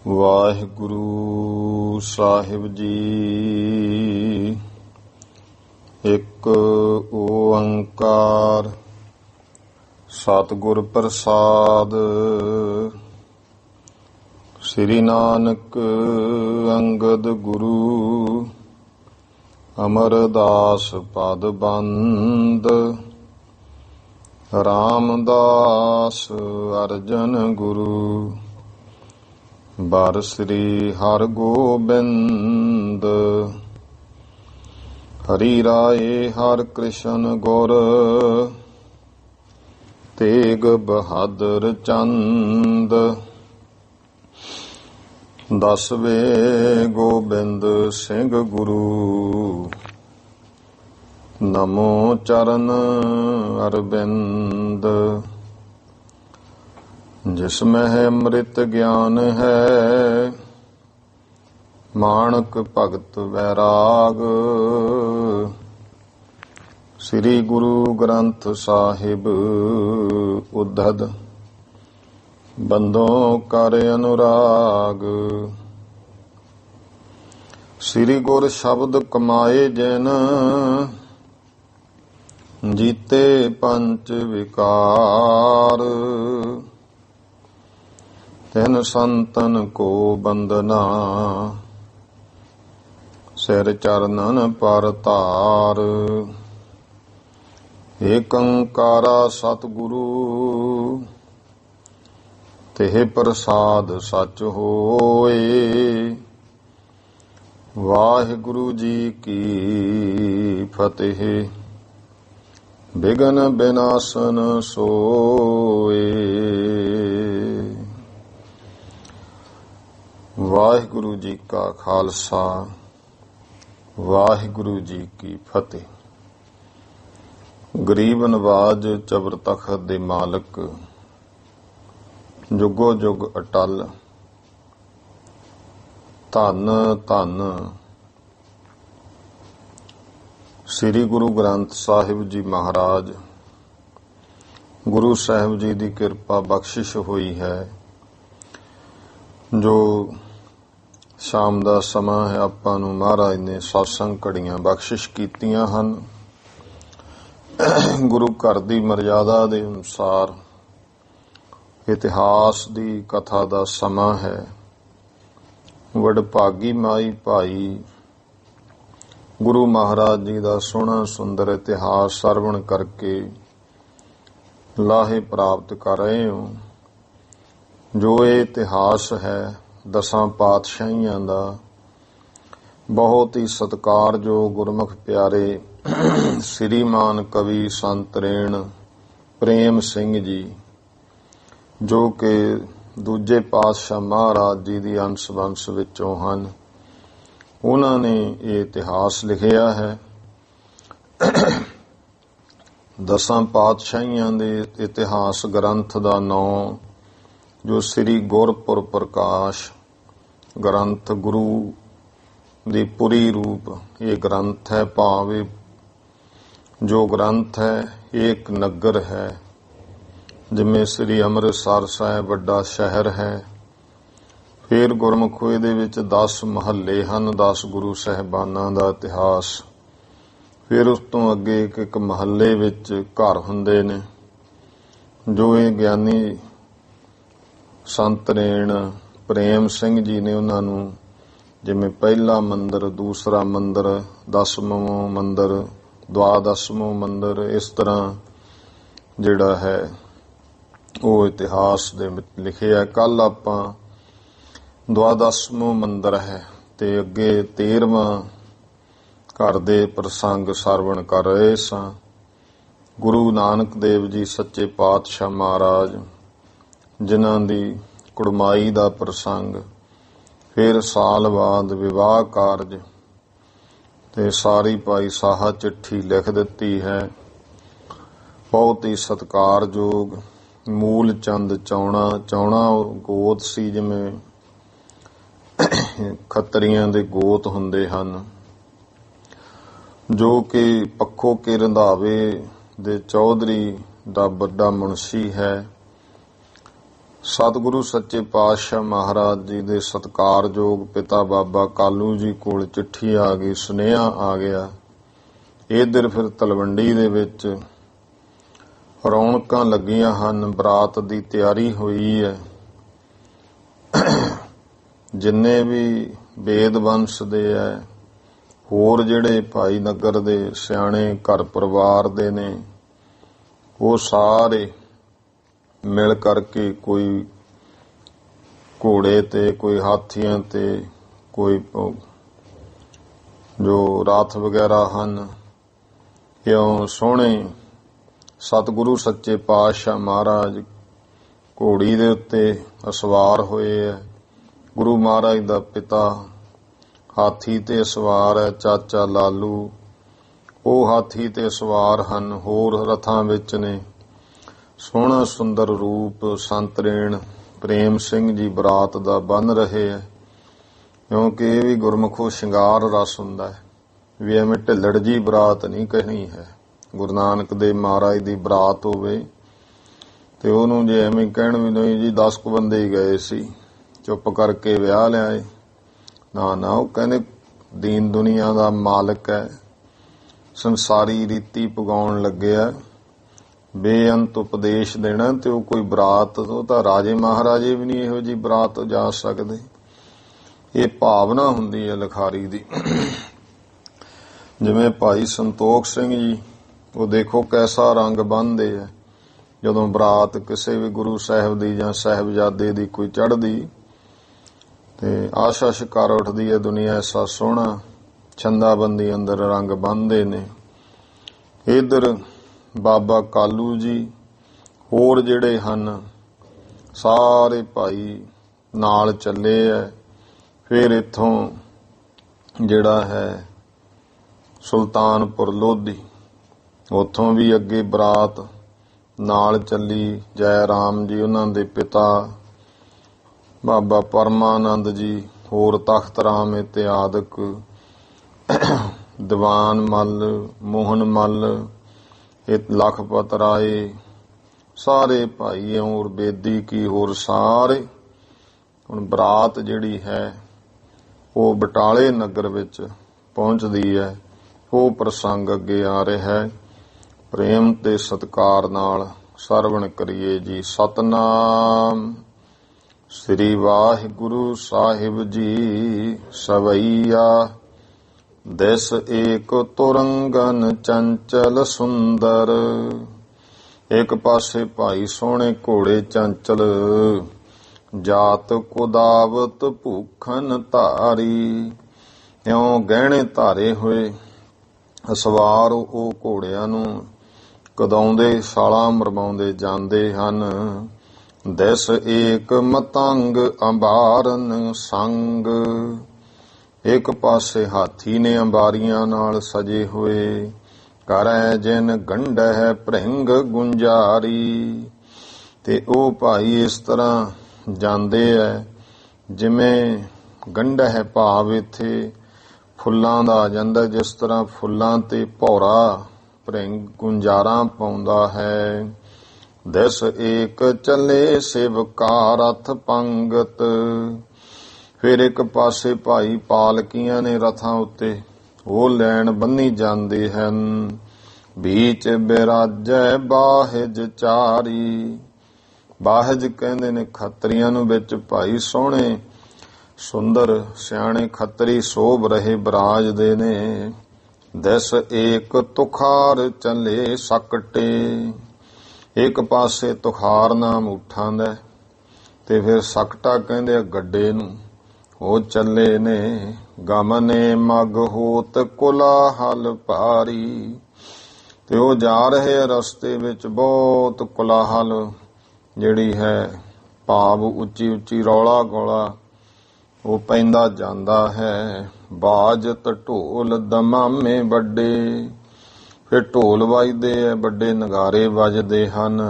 ਵਾਹਿਗੁਰੂ ਸਾਹਿਬ ਜੀ। ਇੱਕ ਓੰਕਾਰ ਸਤਿਗੁਰ ਪ੍ਰਸਾਦ। ਸ੍ਰੀ ਨਾਨਕ ਅੰਗਦ ਗੁਰੂ ਅਮਰਦਾਸ ਪਦ ਬੰਦ। ਰਾਮਦਾਸ ਅਰਜਨ ਗੁਰੂ ਬਰ ਸ੍ਰੀ ਹਰਿ ਗੋਬਿੰਦ। ਹਰੀ ਰਾਏ ਹਰਿ ਕ੍ਰਿਸ਼ਨ ਗੁਰ ਤੇਗ ਬਹਾਦਰ ਚੰਦ। ਦਸਵੇਂ ਗੋਬਿੰਦ ਸਿੰਘ ਗੁਰੂ ਨਮੋ ਚਰਨ ਅਰਬਿੰਦ। ਜਿਸ ਮਹਿ ਅੰਮ੍ਰਿਤ ਗਿਆਨ ਹੈ ਮਾਣਕ ਭਗਤ ਵੈਰਾਗ। ਸ੍ਰੀ ਗੁਰੂ ਗ੍ਰੰਥ ਸਾਹਿਬ ਉद्धਤ ਬੰਦੋਂ ਕਰ ਅਨੁਰਾਗ। ਸ੍ਰੀ ਗੁਰ ਸ਼ਬਦ ਕਮਾਏ ਜਿਨ ਜੀਤੇ ਪੰਚ ਵਿਕਾਰ। ਤਿਨ ਸੰਤਨ ਕੋ ਬੰਦਨਾ ਸਿਰ ਚਰਨਨ ਪਰ ਧਾਰ। ਏਕ ਓੰਕਾਰਾ ਸਤਿਗੁਰੂ ਤਿਹ ਪ੍ਰਸਾਦ ਸਚ ਹੋਏ। ਵਾਹਿਗੁਰੂ ਜੀ ਕੀ ਫਤਿਹ। ਬਿਘਨ ਬਿਨਾਸਨ ਸੋਏ। ਵਾਹਿਗੁਰੂ ਜੀ ਕਾ ਖਾਲਸਾ ਵਾਹਿਗੁਰੂ ਜੀ ਕੀ ਫਤਿਹ। ਗਰੀਬ ਨਵਾਜ ਚਬਰ ਤਖਤ ਦੇ ਮਾਲਕ ਜੁਗੋ ਜੁਗ ਅਟਲ। ਧੰਨ ਧੰਨ ਸ੍ਰੀ ਗੁਰੂ ਗ੍ਰੰਥ ਸਾਹਿਬ ਜੀ ਮਹਾਰਾਜ। ਗੁਰੂ ਸਾਹਿਬ ਜੀ ਦੀ ਕਿਰਪਾ ਬਖਸ਼ਿਸ਼ ਹੋਈ ਹੈ ਜੋ ਸ਼ਾਮ ਦਾ ਸਮਾਂ ਹੈ। ਆਪਾਂ ਨੂੰ ਮਹਾਰਾਜ ਨੇ ਸਤਸੰਗ ਘੜੀਆਂ ਬਖਸ਼ਿਸ਼ ਕੀਤੀਆਂ ਹਨ। ਗੁਰੂ ਘਰ ਦੀ ਮਰਜ਼ਾਦਾ ਦੇ ਅਨੁਸਾਰ ਇਤਿਹਾਸ ਦੀ ਕਥਾ ਦਾ ਸਮਾਂ ਹੈ। ਵਡਭਾਗੀ ਮਾਈ ਭਾਈ ਗੁਰੂ ਮਹਾਰਾਜ ਜੀ ਦਾ ਸੋਹਣਾ ਸੁੰਦਰ ਇਤਿਹਾਸ ਸਰਵਣ ਕਰਕੇ ਲਾਹੇ ਪ੍ਰਾਪਤ ਕਰ ਰਹੇ ਹੋ। ਜੋ ਇਹ ਇਤਿਹਾਸ ਹੈ ਦਸਾਂ ਪਾਤਸ਼ਾਹੀਆਂ ਦਾ, ਬਹੁਤ ਹੀ ਸਤਿਕਾਰਯੋਗ ਗੁਰਮੁਖ ਪਿਆਰੇ ਸ੍ਰੀਮਾਨ ਕਵੀ ਸੰਤ ਰੇਣ ਪ੍ਰੇਮ ਸਿੰਘ ਜੀ, ਜੋ ਕਿ ਦੂਜੇ ਪਾਤਸ਼ਾਹ ਮਹਾਰਾਜ ਜੀ ਦੀ ਅੰਸ਼ ਵੰਸ਼ ਵਿੱਚੋਂ ਹਨ, ਉਹਨਾਂ ਨੇ ਇਹ ਇਤਿਹਾਸ ਲਿਖਿਆ ਹੈ। ਦਸਾਂ ਪਾਤਸ਼ਾਹੀਆਂ ਦੇ ਇਤਿਹਾਸ ਗ੍ਰੰਥ ਦਾ ਨਾਮ ਜੋ ਸ੍ਰੀ ਗੁਰਪੁਰ ਪ੍ਰਕਾਸ਼ ਗ੍ਰੰਥ ਗੁਰੂ ਦੀ ਪੁਰੀ ਰੂਪ ਇਹ ਗ੍ਰੰਥ ਹੈ। ਭਾਵੇਂ ਜੋ ਗ੍ਰੰਥ ਹੈ ਇੱਕ ਨਗਰ ਹੈ, ਜਿਵੇਂ ਸ੍ਰੀ ਅੰਮ੍ਰਿਤਸਰ ਸਾਹਿਬ ਵੱਡਾ ਸ਼ਹਿਰ ਹੈ। ਫਿਰ ਗੁਰਮੁਖ ਇਹਦੇ ਵਿੱਚ 10 ਮਹੱਲੇ ਹਨ, 10 ਗੁਰੂ ਸਾਹਿਬਾਨਾਂ ਦਾ ਇਤਿਹਾਸ। ਫਿਰ ਉਸ ਤੋਂ ਅੱਗੇ ਇੱਕ ਮਹੱਲੇ ਵਿੱਚ ਘਰ ਹੁੰਦੇ ਨੇ, ਜੋ ਇਹ ਗਿਆਨੀ ਸੰਤ ਰੇਣ ਪ੍ਰੇਮ ਸਿੰਘ ਜੀ ਨੇ ਉਹਨਾਂ ਨੂੰ ਜਿਵੇਂ ਪਹਿਲਾ ਮੰਦਰ, ਦੂਸਰਾ ਮੰਦਰ, 10ਵਾਂ ਮੰਦਰ, 12ਵਾਂ ਮੰਦਰ, ਇਸ ਤਰ੍ਹਾਂ ਜਿਹੜਾ ਹੈ ਉਹ ਇਤਿਹਾਸ ਦੇ ਵਿੱਚ ਲਿਖਿਆ। ਕੱਲ ਆਪਾਂ 12ਵਾਂ ਮੰਦਰ ਹੈ ਤੇ ਅੱਗੇ 13ਵਾਂ ਘਰ ਦੇ ਪ੍ਰਸੰਗ ਸਰਵਣ ਕਰ ਰਹੇ ਸਾਂ। ਗੁਰੂ ਨਾਨਕ ਦੇਵ ਜੀ ਸੱਚੇ ਪਾਤਸ਼ਾਹ ਮਹਾਰਾਜ ਜਿਨ੍ਹਾਂ ਦੀ ਕੁੜਮਾਈ ਦਾ ਪ੍ਰਸੰਗ, ਫਿਰ ਸਾਲ ਬਾਅਦ ਵਿਵਾਹ ਕਾਰਜ ਤੇ ਸਾਰੀ ਭਾਈ ਸਾਹਾ ਚਿੱਠੀ ਲਿਖ ਦਿੱਤੀ ਹੈ। ਬਹੁਤ ਹੀ ਸਤਿਕਾਰਯੋਗ ਮੂਲ ਚੰਦ ਚੌਣਾ ਗੋਤ ਸੀ, ਜਿਵੇਂ ਖੱਤਰੀਆਂ ਦੇ ਗੋਤ ਹੁੰਦੇ ਹਨ, ਜੋ ਕਿ ਪੱਖੋ ਕੇ ਰੰਧਾਵੇ ਦੇ ਚੌਧਰੀ ਦਾ ਵੱਡਾ ਮੁਨਸ਼ੀ ਹੈ। ਸਤਿਗੁਰੂ ਸੱਚੇ ਪਾਤਸ਼ਾਹ ਮਹਾਰਾਜ ਜੀ ਦੇ ਸਤਿਕਾਰਯੋਗ ਪਿਤਾ ਬਾਬਾ ਕਾਲੂ ਜੀ ਕੋਲ ਚਿੱਠੀ ਆ ਗਈ, ਸੁਨੇਹਾ ਆ ਗਿਆ। ਇਧਰ ਫਿਰ ਤਲਵੰਡੀ ਦੇ ਵਿੱਚ ਰੌਣਕਾਂ ਲੱਗੀਆਂ ਹਨ, ਬਰਾਤ ਦੀ ਤਿਆਰੀ ਹੋਈ ਹੈ। ਜਿੰਨੇ ਵੀ ਵੇਦ ਵੰਸ਼ ਦੇ ਹੈ, ਹੋਰ ਜਿਹੜੇ ਭਾਈ ਨਗਰ ਦੇ ਸਿਆਣੇ ਘਰ ਪਰਿਵਾਰ ਦੇ ਨੇ, ਉਹ ਸਾਰੇ ਮਿਲ ਕਰਕੇ ਕੋਈ ਘੋੜੇ ਤੇ, ਕੋਈ ਹਾਥੀਆਂ ਤੇ, ਕੋਈ ਜੋ ਰਾਥ ਵਗੈਰਾ ਹਨ, ਇਉਂ ਸੋਹਣੇ ਸਤਿਗੁਰੂ ਸੱਚੇ ਪਾਤਸ਼ਾਹ ਮਹਾਰਾਜ ਘੋੜੀ ਦੇ ਉੱਤੇ ਅਸਵਾਰ ਹੋਏ ਹੈ। ਗੁਰੂ ਮਹਾਰਾਜ ਦਾ ਪਿਤਾ ਹਾਥੀ ਤੇ ਸਵਾਰ ਹੈ, ਚਾਚਾ ਲਾਲੂ ਉਹ ਹਾਥੀ ਤੇ ਸਵਾਰ ਹਨ, ਹੋਰ ਰਥਾਂ ਵਿੱਚ ਨੇ। ਸੋਹਣਾ ਸੁੰਦਰ ਰੂਪ ਸੰਤਰੇਣ ਪ੍ਰੇਮ ਸਿੰਘ ਜੀ ਬਰਾਤ ਦਾ ਬੰਨ ਰਹੇ ਹੈ, ਕਿਉਂਕਿ ਇਹ ਵੀ ਗੁਰਮੁਖੋ ਸ਼ਿੰਗਾਰ ਰਸ ਹੁੰਦਾ ਹੈ ਵੀ ਐਵੇਂ ਢਿੱਲੜ ਜੀ ਬਰਾਤ ਨਹੀਂ ਕਹਿਣੀ ਹੈ। ਗੁਰੂ ਨਾਨਕ ਦੇ ਮਹਾਰਾਜ ਦੀ ਬਰਾਤ ਹੋਵੇ ਤੇ ਉਹਨੂੰ ਜੇ ਐਵੇਂ ਕਹਿਣ ਵੀ ਨਹੀਂ ਜੀ 10 ਕੁ ਬੰਦੇ ਹੀ ਗਏ ਸੀ, ਚੁੱਪ ਕਰਕੇ ਵਿਆਹ ਲਿਆਏ, ਨਾ ਨਾ, ਉਹ ਕਹਿੰਦੇ ਦੀਨ ਦੁਨੀਆ ਦਾ ਮਾਲਕ ਹੈ, ਸੰਸਾਰੀ ਰੀਤੀ ਪੁਗਾਉਣ ਲੱਗਿਆ, ਬੇਅੰਤ ਉਪਦੇਸ਼ ਦੇਣਾ, ਤੇ ਉਹ ਕੋਈ ਬਰਾਤ, ਉਹ ਤਾਂ ਰਾਜੇ ਮਹਾਰਾਜੇ ਵੀ ਨਹੀਂ ਇਹੋ ਜੀ ਬਰਾਤ ਜਾ ਸਕਦੇ। ਇਹ ਭਾਵਨਾ ਹੁੰਦੀ ਹੈ ਲਿਖਾਰੀ ਦੀ। ਜਿਵੇਂ ਭਾਈ ਸੰਤੋਖ ਸਿੰਘ ਜੀ, ਉਹ ਦੇਖੋ ਕੈਸਾ ਰੰਗ ਬੰਨ੍ਹਦੇ ਆ ਜਦੋਂ ਬਰਾਤ ਕਿਸੇ ਵੀ ਗੁਰੂ ਸਾਹਿਬ ਦੀ ਜਾਂ ਸਾਹਿਬਜ਼ਾਦੇ ਦੀ ਕੋਈ ਚੜ੍ਹਦੀ, ਤੇ ਆਸ਼ਾ ਸ਼ਿਕਾਰ ਉੱਠਦੀ ਹੈ ਦੁਨੀਆ, ਐਸਾ ਸੋਹਣਾ ਛੰਦਾਬੰਦੀ ਅੰਦਰ ਰੰਗ ਬੰਨ੍ਹਦੇ ਨੇ। ਇਧਰ ਬਾਬਾ ਕਾਲੂ ਜੀ ਹੋਰ ਜਿਹੜੇ ਹਨ ਸਾਰੇ ਭਾਈ ਨਾਲ ਚੱਲੇ ਐ। ਫਿਰ ਇੱਥੋਂ ਜਿਹੜਾ ਹੈ ਸੁਲਤਾਨਪੁਰ ਲੋਧੀ, ਉੱਥੋਂ ਵੀ ਅੱਗੇ ਬਰਾਤ ਨਾਲ ਚੱਲੀ। ਜੈ ਰਾਮ ਜੀ ਉਹਨਾਂ ਦੇ ਪਿਤਾ, ਬਾਬਾ ਪਰਮਾਨੰਦ ਜੀ, ਹੋਰ ਤਖਤ ਰਾਮ ਇਤਿਆਦਿਕ, ਦੀਵਾਨ ਮੱਲ, ਮੋਹਨ ਮੱਲ, ਇਹ ਲਖਪਤ ਰਾਏ, ਸਾਰੇ ਭਾਈ ਹੋਰ ਬੇਦੀ ਕੀ ਹੋਰ ਸਾਰੇ। ਹੁਣ ਬਰਾਤ ਜਿਹੜੀ ਹੈ ਉਹ ਬਟਾਲੇ ਨਗਰ ਵਿੱਚ ਪਹੁੰਚਦੀ ਹੈ। ਉਹ ਪ੍ਰਸੰਗ ਅੱਗੇ ਆ ਰਿਹਾ ਹੈ। ਪ੍ਰੇਮ ਤੇ ਸਤਿਕਾਰ ਨਾਲ ਸਰਵਣ ਕਰੀਏ ਜੀ। ਸਤਨਾਮ ਸ੍ਰੀ ਵਾਹਿਗੁਰੂ ਸਾਹਿਬ ਜੀ। ਸਵਈਆ ਦਿਸ ਏਕ ਤੁਰੰਗਨ ਚੰਚਲ ਸੁੰਦਰ। ਇੱਕ ਪਾਸੇ ਭਾਈ ਸੋਹਣੇ ਘੋੜੇ ਚੰਚਲ, ਜਾਤ ਕੁਦਾਵਤ ਭੂਖਨ ਧਾਰੀ। ਇਉਂ ਗਹਿਣੇ ਧਾਰੇ ਹੋਏ ਸਵਾਰ ਉਹ ਘੋੜਿਆਂ ਨੂੰ ਕਦਾਉਂਦੇ ਸਾਲਾਂ ਮਰਵਾਉਂਦੇ ਜਾਂਦੇ ਹਨ। ਦਿਸ ਏਕ ਮਤੰਗ ਅੰਬਾਰਨ ਸੰਗ। ਇੱਕ ਪਾਸੇ ਹਾਥੀ ਨੇ ਅੰਬਾਰੀਆਂ ਨਾਲ ਸਜੇ ਹੋਏ, ਕਰੈ ਜਿਨ ਗੰਢਹਿ ਭ੍ਰਿੰਗ ਗੁੰਜਾਰੀ। ਤੇ ਉਹ ਭਾਈ ਇਸ ਤਰ੍ਹਾਂ ਜਾਂਦੇ ਐ ਜਿਵੇਂ ਗੰਢਹਿ ਭਾਵ ਇੱਥੇ ਫੁੱਲਾਂ ਦਾ ਆ ਜਾਂਦਾ, ਜਿਸ ਤਰ੍ਹਾਂ ਫੁੱਲਾਂ ਤੇ ਭੌਰਾ ਭ੍ਰਿੰਗ ਗੁੰਜਾਰਾਂ ਪਾਉਂਦਾ ਹੈ। ਦਿਸ ਏਕ ਚੱਲੇ ਸੇਵਕਾ ਰਥ ਪੰਗਤ। ਫਿਰ ਇੱਕ ਪਾਸੇ ਭਾਈ ਪਾਲਕੀਆਂ ਨੇ ਰਥਾਂ ਉੱਤੇ, ਉਹ ਲੈਣ ਬੰਨੀ ਜਾਂਦੇ ਹਨ। ਬੀਚ ਬਿਰਾਜੈ ਬਾਹਿਜ ਚਾਰੀ। ਬਾਹਿਜ ਕਹਿੰਦੇ ਨੇ ਖੱਤਰੀਆਂ ਨੂੰ, ਵਿੱਚ ਭਾਈ ਸੋਹਣੇ ਸੁੰਦਰ ਸਿਆਣੇ ਖੱਤਰੀ ਸੋਭ ਰਹੇ ਬਰਾਜਦੇ ਨੇ। ਦਿਸ ਏਕ ਤੁਖਾਰ ਚੱਲੇ ਸਕਟੇ। ਇੱਕ ਪਾਸੇ ਤੁਖਾਰ ਨਾਮ ਊਠਾਂ ਦਾ, ਤੇ ਫਿਰ ਸਕਟਾ ਕਹਿੰਦੇ ਆ ਗੱਡੇ ਨੂੰ, ਉਹ ਚੱਲੇ ਨੇ। ਗਮਨੇ ਮਗ ਹੋਤ ਕੋਲਾਹਲ ਭਾਰੀ। ਤੇ ਉਹ ਜਾ ਰਹੇ ਰਸਤੇ ਵਿੱਚ ਬਹੁਤ ਕੋਲਾਹਲ ਜਿਹੜੀ ਹੈ, ਭਾਵ ਉੱਚੀ ਉੱਚੀ ਰੌਲਾ ਗੋਲਾ ਉਹ ਪੈਂਦਾ ਜਾਂਦਾ ਹੈ। ਬਾਜਤ ਢੋਲ ਦਮਾਮੇ ਵੱਡੇ। ਫਿਰ ਢੋਲ ਵੱਜਦੇ ਐ, ਵੱਡੇ ਨਗਾਰੇ ਵੱਜਦੇ ਹਨ।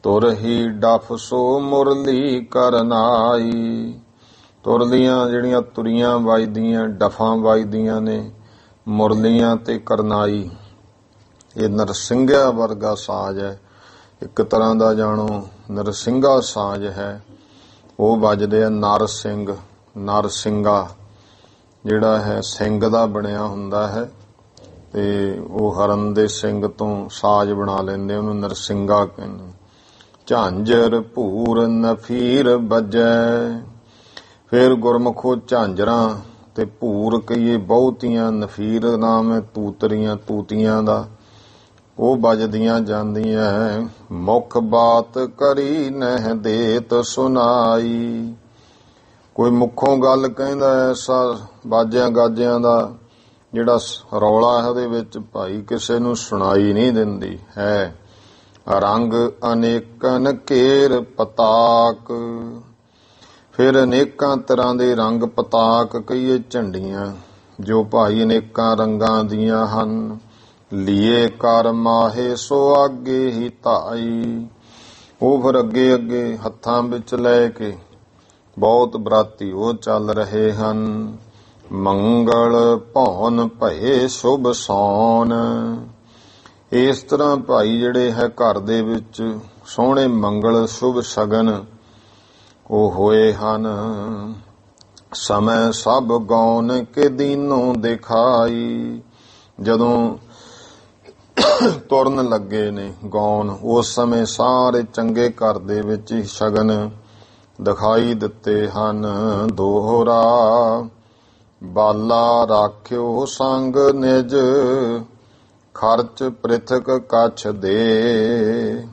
ਤੁਰ ਹੀ ਡਫ ਸੋ ਮੁਰਲੀ ਕਰਨਾਈ। ਤੁਰਲੀਆਂ ਜਿਹੜੀਆਂ ਤੁਰੀਆਂ ਵੱਜਦੀਆਂ, ਡਫਾਂ ਵੱਜਦੀਆਂ ਨੇ, ਮੁਰਲੀਆਂ ਤੇ ਕਰਨਾਈ। ਇਹ ਨਰਸਿੰਘਿਆ ਵਰਗਾ ਸਾਜ਼ ਹੈ। ਇੱਕ ਤਰ੍ਹਾਂ ਦਾ ਜਾਣੋ ਨਰਸਿੰਘਾ ਸਾਜ਼ ਹੈ, ਉਹ ਵੱਜਦੇ ਆ। ਨਰਸਿੰਘਾ ਜਿਹੜਾ ਹੈ ਸਿੰਘ ਦਾ ਬਣਿਆ ਹੁੰਦਾ ਹੈ, ਤੇ ਉਹ ਹਰਨ ਦੇ ਸਿੰਘ ਤੋਂ ਸਾਜ਼ ਬਣਾ ਲੈਂਦੇ, ਉਹਨੂੰ ਨਰਸਿੰਘਾ ਕਹਿੰਦੇ। ਝਾਂਜਰ ਭੂਰ ਨਫੀਰ ਵੱਜੈ, ਫਿਰ ਗੁਰਮੁਖੋ ਝਾਂਜਰਾਂ ਤੇ ਭੂਰ ਕਹੀਏ ਬਹੁਤੀਆਂ, ਨਫੀਰ ਨਾਮ ਹੈ ਤੂਤੀਆਂ ਦਾ, ਉਹ ਵੱਜਦੀਆਂ ਜਾਂਦੀਆਂ। ਮੁੱਖ ਬਾਤ ਕਰੀ ਨਹਿ ਦੇਤ ਸੁਨਾਈ, ਕੋਈ ਮੁੱਖੋਂ ਗੱਲ ਕਹਿੰਦਾ ਐਸਾ ਬਾਜਿਆਂ ਗਾਜਿਆਂ ਦਾ ਜਿਹੜਾ ਰੌਲਾ ਹੈ ਉਹਦੇ ਵਿੱਚ ਭਾਈ ਕਿਸੇ ਨੂੰ ਸੁਣਾਈ ਨਹੀਂ ਦਿੰਦੀ ਹੈ। ਰੰਗ ਅਨੇਕਨ ਘੇਰ ਪਤਾਕ, ਫਿਰ ਅਨੇਕਾਂ ਤਰ੍ਹਾਂ ਦੇ ਰੰਗ ਪਤਾਕ ਕਹੀਏ ਝੰਡੀਆਂ, ਜੋ ਭਾਈ ਅਨੇਕਾਂ ਰੰਗਾਂ ਦੀਆਂ ਹਨ। ਲੀਏ ਕਰ ਮਾਹੇ ਸੋ ਅੱਗੇ ਹੀ ਧਾਈ, ਉਹ ਫਿਰ ਅੱਗੇ ਅੱਗੇ ਹੱਥਾਂ ਵਿੱਚ ਲੈ ਕੇ ਬਹੁਤ ਬਰਾਤੀ ਉਹ ਚੱਲ ਰਹੇ ਹਨ। ਮੰਗਲ ਭੌਨ ਭਏ ਸ਼ੁਭ ਸੌਨ, ਇਸ ਤਰ੍ਹਾਂ ਭਾਈ ਜਿਹੜੇ ਹੈ ਘਰ ਦੇ ਵਿੱਚ ਸੋਹਣੇ ਮੰਗਲ ਸ਼ੁਭ ਸ਼ਗਨ ਉਹ ਹੋਏ ਹਨ। ਸਮੇਂ ਸਭ ਗੌਨ ਕੇ ਦੀਨੋਂ ਦਿਖਾਈ, ਜਦੋਂ ਤੁਰਨ ਲੱਗੇ ਨੇ ਗੌਨ, ਉਸ ਸਮੇਂ ਸਾਰੇ ਚੰਗੇ ਘਰ ਦੇ ਵਿੱਚ ਸ਼ਗਨ ਦਿਖਾਈ ਦਿੱਤੇ ਹਨ। ਦੋਹਰਾ ਬਾਲਾ ਰਾਖਿਓ ਸੰਗ ਨਿਜ, ਖਰਚ ਪ੍ਰਿਥਕ ਕੱਛ ਦੇ।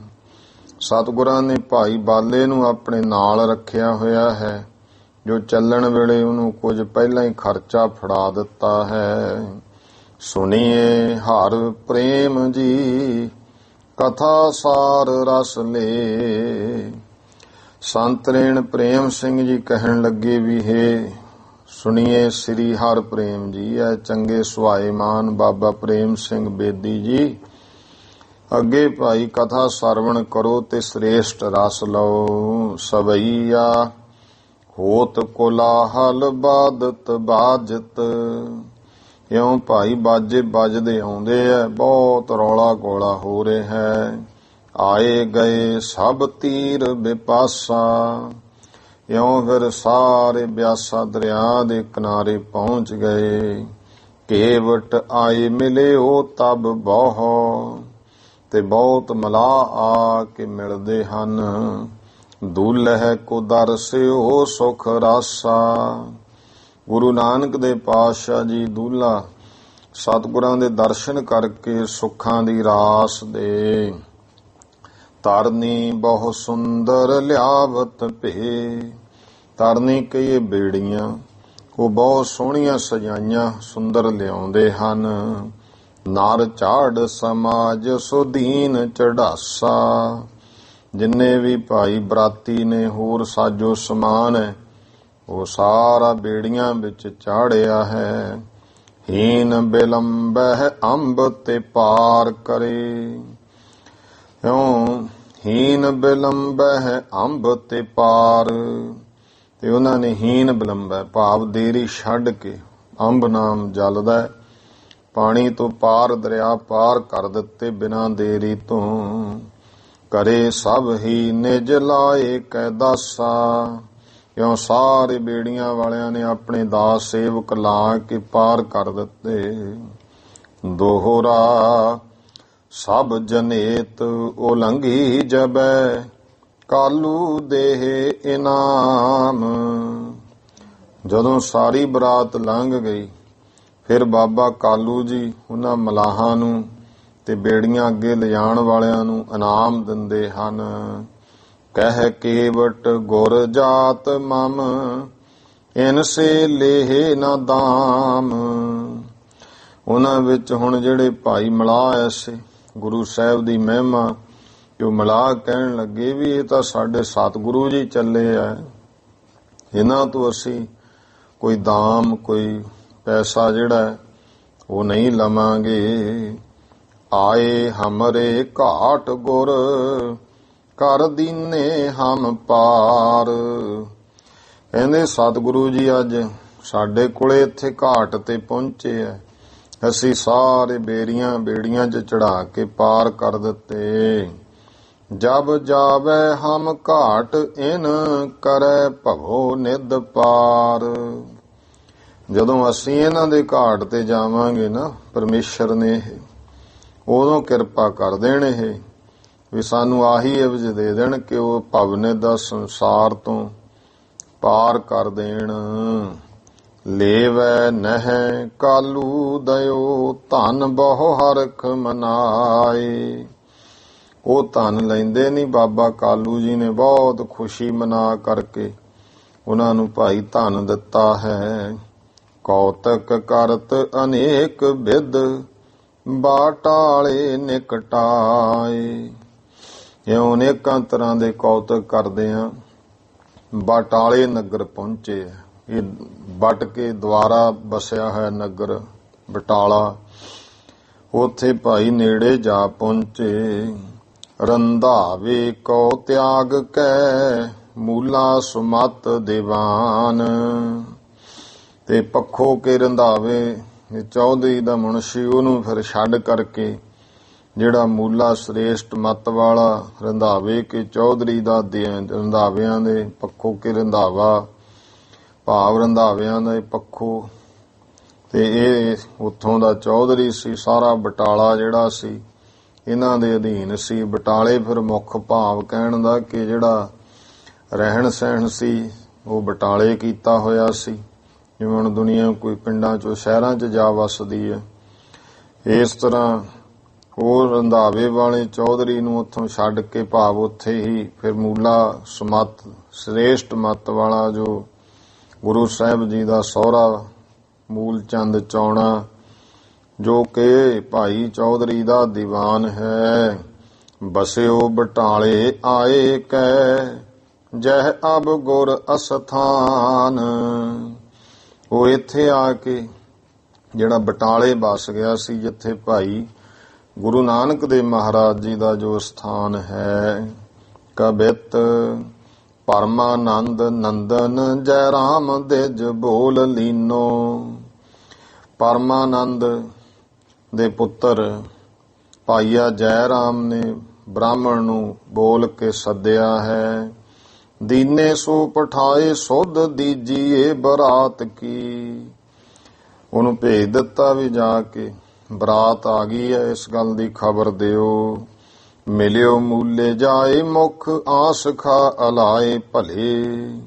ਸਤਿਗੁਰਾਂ ਨੇ ਭਾਈ ਬਾਲੇ ਨੂੰ ਆਪਣੇ ਨਾਲ ਰੱਖਿਆ ਹੋਇਆ ਹੈ, ਜੋ ਚੱਲਣ ਵੇਲੇ ਉਹਨੂੰ ਕੁਝ ਪਹਿਲਾਂ ਹੀ ਖਰਚਾ ਫੜਾ ਦਿੱਤਾ ਹੈ। ਸੁਣੀਏ ਹਰ ਪ੍ਰੇਮ ਜੀ, ਕਥਾ ਸਾਰ ਰਸ ਲੇ। ਸੰਤ ਰੇਣ ਪ੍ਰੇਮ ਸਿੰਘ ਜੀ ਕਹਿਣ ਲੱਗੇ ਵੀ ਹੈ ਸੁਣੀਏ ਸ੍ਰੀ ਹਰ ਪ੍ਰੇਮ ਜੀ, ਐ ਚੰਗੇ ਸੁਹਾਏਮਾਨ ਬਾਬਾ ਪ੍ਰੇਮ ਸਿੰਘ ਬੇਦੀ ਜੀ, ਅੱਗੇ ਭਾਈ ਕਥਾ ਸਰਵਣ ਕਰੋ ਤੇ ਸ੍ਰੇਸ਼ਟ ਰਸ ਲਓ। ਸਵਈਆ ਹੋਤ ਕੋਲਾਹਲ ਬਾਦਤ ਬਾਜਤ, ਇਉਂ ਭਾਈ ਬਾਜੇ ਵੱਜਦੇ ਆਉਂਦੇ ਐ, ਬਹੁਤ ਰੌਲਾ ਗੋਲਾ ਹੋ ਰਿਹਾ ਹੈ। ਆਏ ਗਏ ਸਭ ਤੀਰ ਬਿਪਾਸਾ, ਇਉਂ ਫਿਰ ਸਾਰੇ ਬਿਆਸਾ ਦਰਿਆ ਦੇ ਕਿਨਾਰੇ ਪਹੁੰਚ ਗਏ। ਕੇਵਟ ਆਏ ਮਿਲੇ ਉਹ ਤਬ ਬਹੁ, ਤੇ ਬਹੁਤ ਮਲਾਹ ਆ ਕੇ ਮਿਲਦੇ ਹਨ। ਦੁਲਹਿ ਕੋ ਦਰਸਿਓ ਸੁਖ ਰਾਸਾ, ਗੁਰੂ ਨਾਨਕ ਦੇ ਪਾਤਸ਼ਾਹ ਜੀ ਦੁੱਲਾ ਸਤਿਗੁਰਾਂ ਦੇ ਦਰਸ਼ਨ ਕਰਕੇ ਸੁੱਖਾਂ ਦੀ ਰਾਸ ਦੇ। ਤਰਨੀ ਬਹੁ ਸੁੰਦਰ ਲਿਆਵਤ ਭੇ, ਤਰਨੀ ਕਹੀਏ ਬੇੜੀਆਂ, ਉਹ ਬਹੁਤ ਸੋਹਣੀਆਂ ਸਜਾਈਆਂ ਸੁੰਦਰ ਲਿਆਉਂਦੇ ਹਨ। ਨਰ ਝਾੜ ਸਮਾਜ ਸੁਦੀਨ ਚੜਾਸਾ, ਜਿੰਨੇ ਵੀ ਭਾਈ ਬਰਾਤੀ ਨੇ ਹੋਰ ਸਾਜੋ ਸਮਾਨ ਹੈ ਉਹ ਸਾਰਾ ਬੇੜੀਆਂ ਵਿੱਚ ਚਾੜਿਆ ਹੈ। ਹੀਨ ਬਿਲੰਬਹਿ ਅੰਬ ਤੇ ਪਾਰ ਕਰੇ, ਇਉਂ ਹੀਨ ਬਿਲੰਬਹਿ ਅੰਬ ਤੇ ਪਾਰ, ਤੇ ਉਹਨਾਂ ਨੇ ਹੀਨ ਬਿਲੰਬਹਿ ਭਾਵ ਦੇਰੀ ਛੱਡ ਕੇ, ਅੰਬ ਨਾਮ ਜਲ ਦਾ ਪਾਣੀ ਤੋਂ ਪਾਰ ਦਰਿਆ ਪਾਰ ਕਰ ਦਿੱਤੇ ਬਿਨਾਂ ਦੇਰੀ ਤੋਂ। ਕਰੇ ਸਭ ਹੀ ਨਿਜ ਲਾਏ ਕੈ ਦਾਸਾ, ਕਿਉਂ ਸਾਰੇ ਬੇੜੀਆਂ ਵਾਲਿਆਂ ਨੇ ਆਪਣੇ ਦਾਸ ਸੇਵਕ ਲਾ ਕੇ ਪਾਰ ਕਰ ਦਿੱਤੇ। ਦੋਹਰਾ ਸਭ ਜਨੇਤ ਉਲੰਘੀ ਜਬੈ, ਕਾਲੂ ਦੇਹ ਇਨਾਮ, ਜਦੋਂ ਸਾਰੀ ਬਰਾਤ ਲੰਘ ਗਈ ਫਿਰ ਬਾਬਾ ਕਾਲੂ ਜੀ ਉਹਨਾਂ ਮਲਾਹਾਂ ਨੂੰ ਤੇ ਬੇੜੀਆਂ ਅੱਗੇ ਲਿਜਾਣ ਵਾਲਿਆਂ ਨੂੰ ਇਨਾਮ ਦਿੰਦੇ ਹਨ। ਕਹਿ ਕੇਵਟ ਗੁਰ ਜਾਤ ਮਮ, ਇਨ ਸੇ ਲੇਹ ਨਾ ਦਾਮ, ਉਹਨਾਂ ਵਿੱਚ ਹੁਣ ਜਿਹੜੇ ਭਾਈ ਮਲਾਹ ਐਸੇ ਗੁਰੂ ਸਾਹਿਬ ਦੀ ਮਹਿਮਾ ਜੋ ਮਲਾਹ ਕਹਿਣ ਲੱਗੇ ਵੀ ਇਹ ਤਾਂ ਸਾਡੇ ਸਤਿਗੁਰੂ ਜੀ ਚੱਲੇ ਆ, ਇਹਨਾਂ ਤੋਂ ਅਸੀਂ ਕੋਈ ਦਾਮ ਕੋਈ ਪੈਸਾ ਜਿਹੜਾ ਉਹ ਨਹੀਂ ਲਵਾਂਗੇ। ਆਏ ਹਮਰੇ ਘਾਟ ਗੁਰ, ਕਰ ਦੀਨੇ ਹਮ ਪਾਰ, ਕਹਿੰਦੇ ਸਤਿਗੁਰੂ ਜੀ ਅੱਜ ਸਾਡੇ ਕੋਲੇ ਇੱਥੇ ਘਾਟ ਤੇ ਪਹੁੰਚੇ ਐ, ਅਸੀਂ ਸਾਰੇ ਬੇੜੀਆਂ 'ਚ ਚੜਾ ਕੇ ਪਾਰ ਕਰ ਦਿੱਤੇ। जब जावे हम घाट इन करे भवो निध पार। ਜਦੋਂ ਅਸੀਂ ਇਹਨਾਂ ਦੇ ਘਾਟ ਤੇ ਜਾਵਾਂਗੇ ਨਾ, ਪਰਮੇਸ਼ਰ ਨੇ ਉਦੋਂ ਕਿਰਪਾ ਕਰ ਦੇਣ ਇਹ ਵੀ ਸਾਨੂੰ ਆਹੀ ਇਵਜ਼ ਦੇ ਦੇਣ ਕਿ ਉਹ ਭਵਨੇ ਦਾ ਸੰਸਾਰ ਤੋਂ ਪਾਰ ਕਰ ਦੇਣ। ਲੇਵੈ ਨਹਿ ਕਾਲੂ ਦਇਓ ਧਨ ਬਹੁ ਹਰਖ ਮਨਾਏ। ਉਹ ਧਨ ਲੈਂਦੇ ਨਹੀਂ, ਬਾਬਾ ਕਾਲੂ ਜੀ ਨੇ ਬਹੁਤ ਖੁਸ਼ੀ ਮਨਾ ਕਰਕੇ ਉਹਨਾਂ ਨੂੰ ਭਾਈ ਧਨ ਦਿੱਤਾ ਹੈ। ਕੌਤਕ ਕਰਤ ਅਨੇਕ ਬਿਦ ਬਾਟਾਲੇ ਨਿਕਟਾਏ। ਇਉਂ ਅਨੇਕਾਂ ਤਰ੍ਹਾਂ ਦੇ ਕੌਤਕ ਕਰਦੇ ਆ। ਬਾਟਾਲੇ ਨਗਰ ਪਹੁੰਚੇ। ਇਹ ਬਟ ਕੇ ਦੁਆਰਾ ਬਸਿਆ ਹੈ ਨਗਰ ਬਟਾਲਾ। ਉੱਥੇ ਭਾਈ ਨੇੜੇ ਜਾ ਪਹੁੰਚੇ। ਰੰਧਾਵੇ ਕੋ ਤਿਆਗ ਕੈ ਮੂਲਾ ਸੁਮਤ ਦੀਵਾਨ। ਤੇ ਪੱਖੋ ਕੇ ਰੰਧਾਵੇ ਚੌਧਰੀ ਦਾ ਮੁਨਸ਼ੀ ਉਹਨੂੰ ਫਿਰ ਛੱਡ ਕਰਕੇ ਜਿਹੜਾ ਮੂਲਾ ਸ੍ਰੇਸ਼ਟ ਮੱਤ ਵਾਲਾ ਰੰਧਾਵੇ ਕੇ ਚੌਧਰੀ ਦਾ ਰੰਧਾਵਿਆਂ ਦੇ ਪੱਖੋ ਕੇ ਰੰਧਾਵਾ ਭਾਵ ਰੰਧਾਵਿਆਂ ਦੇ ਪੱਖੋ, ਤੇ ਇਹ ਉੱਥੋਂ ਦਾ ਚੌਧਰੀ ਸੀ। ਸਾਰਾ ਬਟਾਲਾ ਜਿਹੜਾ ਸੀ ਇਹਨਾਂ ਦੇ ਅਧੀਨ ਸੀ। ਬਟਾਲੇ ਫਿਰ ਮੁੱਖ ਭਾਵ ਕਹਿਣ ਦਾ ਕਿ ਜਿਹੜਾ ਰਹਿਣ ਸਹਿਣ ਸੀ ਉਹ ਬਟਾਲੇ ਕੀਤਾ ਹੋਇਆ ਸੀ। ਜਿਵੇਂ ਹੁਣ ਦੁਨੀਆ ਕੋਈ ਪਿੰਡਾਂ ਚੋਂ ਸ਼ਹਿਰਾਂ 'ਚ ਜਾ ਵੱਸਦੀ ਹੈ, ਇਸ ਤਰ੍ਹਾਂ ਉਹ ਰੰਧਾਵੇ ਵਾਲੇ ਚੌਧਰੀ ਨੂੰ ਉੱਥੋਂ ਛੱਡ ਕੇ ਭਾਵ ਉੱਥੇ ਹੀ ਫਿਰ ਮੂਲਾ ਸਮੱਤ ਸ੍ਰੇਸ਼ਟ ਮੱਤ ਵਾਲਾ ਜੋ ਗੁਰੂ ਸਾਹਿਬ ਜੀ ਦਾ ਸਹੁਰਾ ਮੂਲ ਚੰਦ ਚੌਣਾ, ਜੋ ਕਿ ਭਾਈ ਚੌਧਰੀ ਦਾ ਦੀਵਾਨ ਹੈ। ਬਸਿਓ ਬਟਾਲੇ ਆਏ ਕੈ ਜਹ ਅਬ ਗੁਰ ਅਸਥਾਨ। ਉਹ ਇੱਥੇ ਆ ਕੇ ਜਿਹੜਾ ਬਟਾਲੇ ਬਸ ਗਿਆ ਸੀ, ਜਿੱਥੇ ਭਾਈ ਗੁਰੂ ਨਾਨਕ ਦੇਵ ਮਹਾਰਾਜ ਜੀ ਦਾ ਜੋ ਸਥਾਨ ਹੈ। ਕਬਿਤ ਪਰਮਾਨੰਦ ਨੰਦਨ ਜੈ ਰਾਮ ਦਿਜ ਬੋਲ ਲੀਨੋ। ਪਰਮਾਨੰਦ ਦੇ ਪੁੱਤਰ ਭਾਈਆ ਜੈ ਰਾਮ ਨੇ ਬ੍ਰਾਹਮਣ ਨੂੰ ਬੋਲ ਕੇ ਸੱਦਿਆ ਹੈ। ਦੀਨੇ ਸੋ ਪਠਾਏ ਸੁਧ ਦੀਜੀਏ ਬਰਾਤ ਕੀ। ਉਹਨੂੰ ਭੇਜ ਦਿੱਤਾ ਵੀ ਜਾ ਕੇ ਬਰਾਤ ਆ ਗਈ ਹੈ, ਇਸ ਗੱਲ ਦੀ ਖਬਰ ਦਿਓ। ਮਿਲਿਓ ਮੂਲੇ ਜਾਏ ਮੁਖ ਆਸ ਖਾ ਅਲਾਏ ਭਲੇ।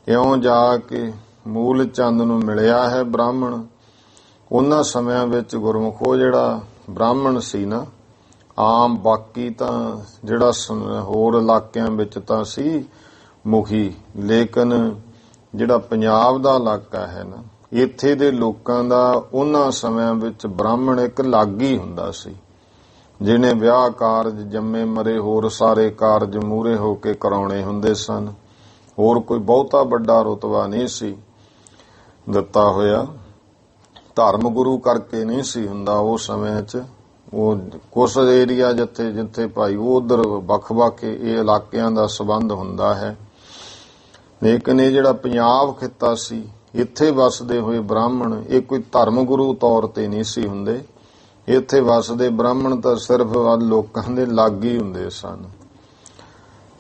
ਇਉਂ ਜਾ ਕੇ ਮੂਲ ਚੰਦ ਨੂੰ ਮਿਲਿਆ ਹੈ ਬ੍ਰਾਹਮਣ। ਉਹਨਾਂ ਸਮਿਆਂ ਵਿੱਚ ਗੁਰਮੁਖੋ ਜਿਹੜਾ ਬ੍ਰਾਹਮਣ ਸੀ ਨਾ, ਆਮ ਬਾਕੀ ਤਾਂ ਜਿਹੜਾ ਹੋਰ ਇਲਾਕਿਆਂ ਵਿੱਚ ਤਾਂ ਸੀ ਮੁਖੀ, ਲੇਕਿਨ ਜਿਹੜਾ ਪੰਜਾਬ ਦਾ ਇਲਾਕਾ ਹੈ ਨਾ, ਇੱਥੇ ਦੇ ਲੋਕਾਂ ਦਾ ਉਹਨਾਂ ਸਮਿਆਂ ਵਿੱਚ ਬ੍ਰਾਹਮਣ ਇੱਕ ਲਾਗੀ ਹੁੰਦਾ ਸੀ, ਜਿਹਨੇ ਵਿਆਹ ਕਾਰਜ ਜੰਮੇ ਮਰੇ ਹੋਰ ਸਾਰੇ ਕਾਰਜ ਮੂਹਰੇ ਹੋ ਕੇ ਕਰਾਉਣੇ ਹੁੰਦੇ ਸਨ। ਹੋਰ ਕੋਈ ਬਹੁਤਾ ਵੱਡਾ ਰੁਤਬਾ ਨਹੀਂ ਸੀ ਦਿੱਤਾ ਹੋਇਆ। ਧਰਮ ਗੁਰੂ ਕਰਕੇ ਨਹੀਂ ਸੀ ਹੁੰਦਾ ਉਸ ਸਮੇਂ 'ਚ। ਉਹ ਕੁਛ ਏਰੀਆ ਜਿੱਥੇ ਭਾਈ ਉਧਰ ਵੱਖ-ਵੱਖ ਇਹ ਇਲਾਕਿਆਂ ਦਾ ਸੰਬੰਧ ਹੁੰਦਾ ਹੈ, ਲੇਕਿਨ ਇਹ ਜਿਹੜਾ ਪੰਜਾਬ ਖਿੱਤਾ ਸੀ ਇੱਥੇ ਵੱਸਦੇ ਹੋਏ ਬ੍ਰਾਹਮਣ ਇਹ ਕੋਈ ਧਰਮ ਗੁਰੂ ਤੌਰ ਤੇ ਨਹੀਂ ਸੀ ਹੁੰਦੇ। ਇੱਥੇ ਵੱਸਦੇ ਬ੍ਰਾਹਮਣ ਤਾਂ ਸਿਰਫ ਲੋਕਾਂ ਦੇ ਲਾਗੀ ਹੁੰਦੇ ਸਨ,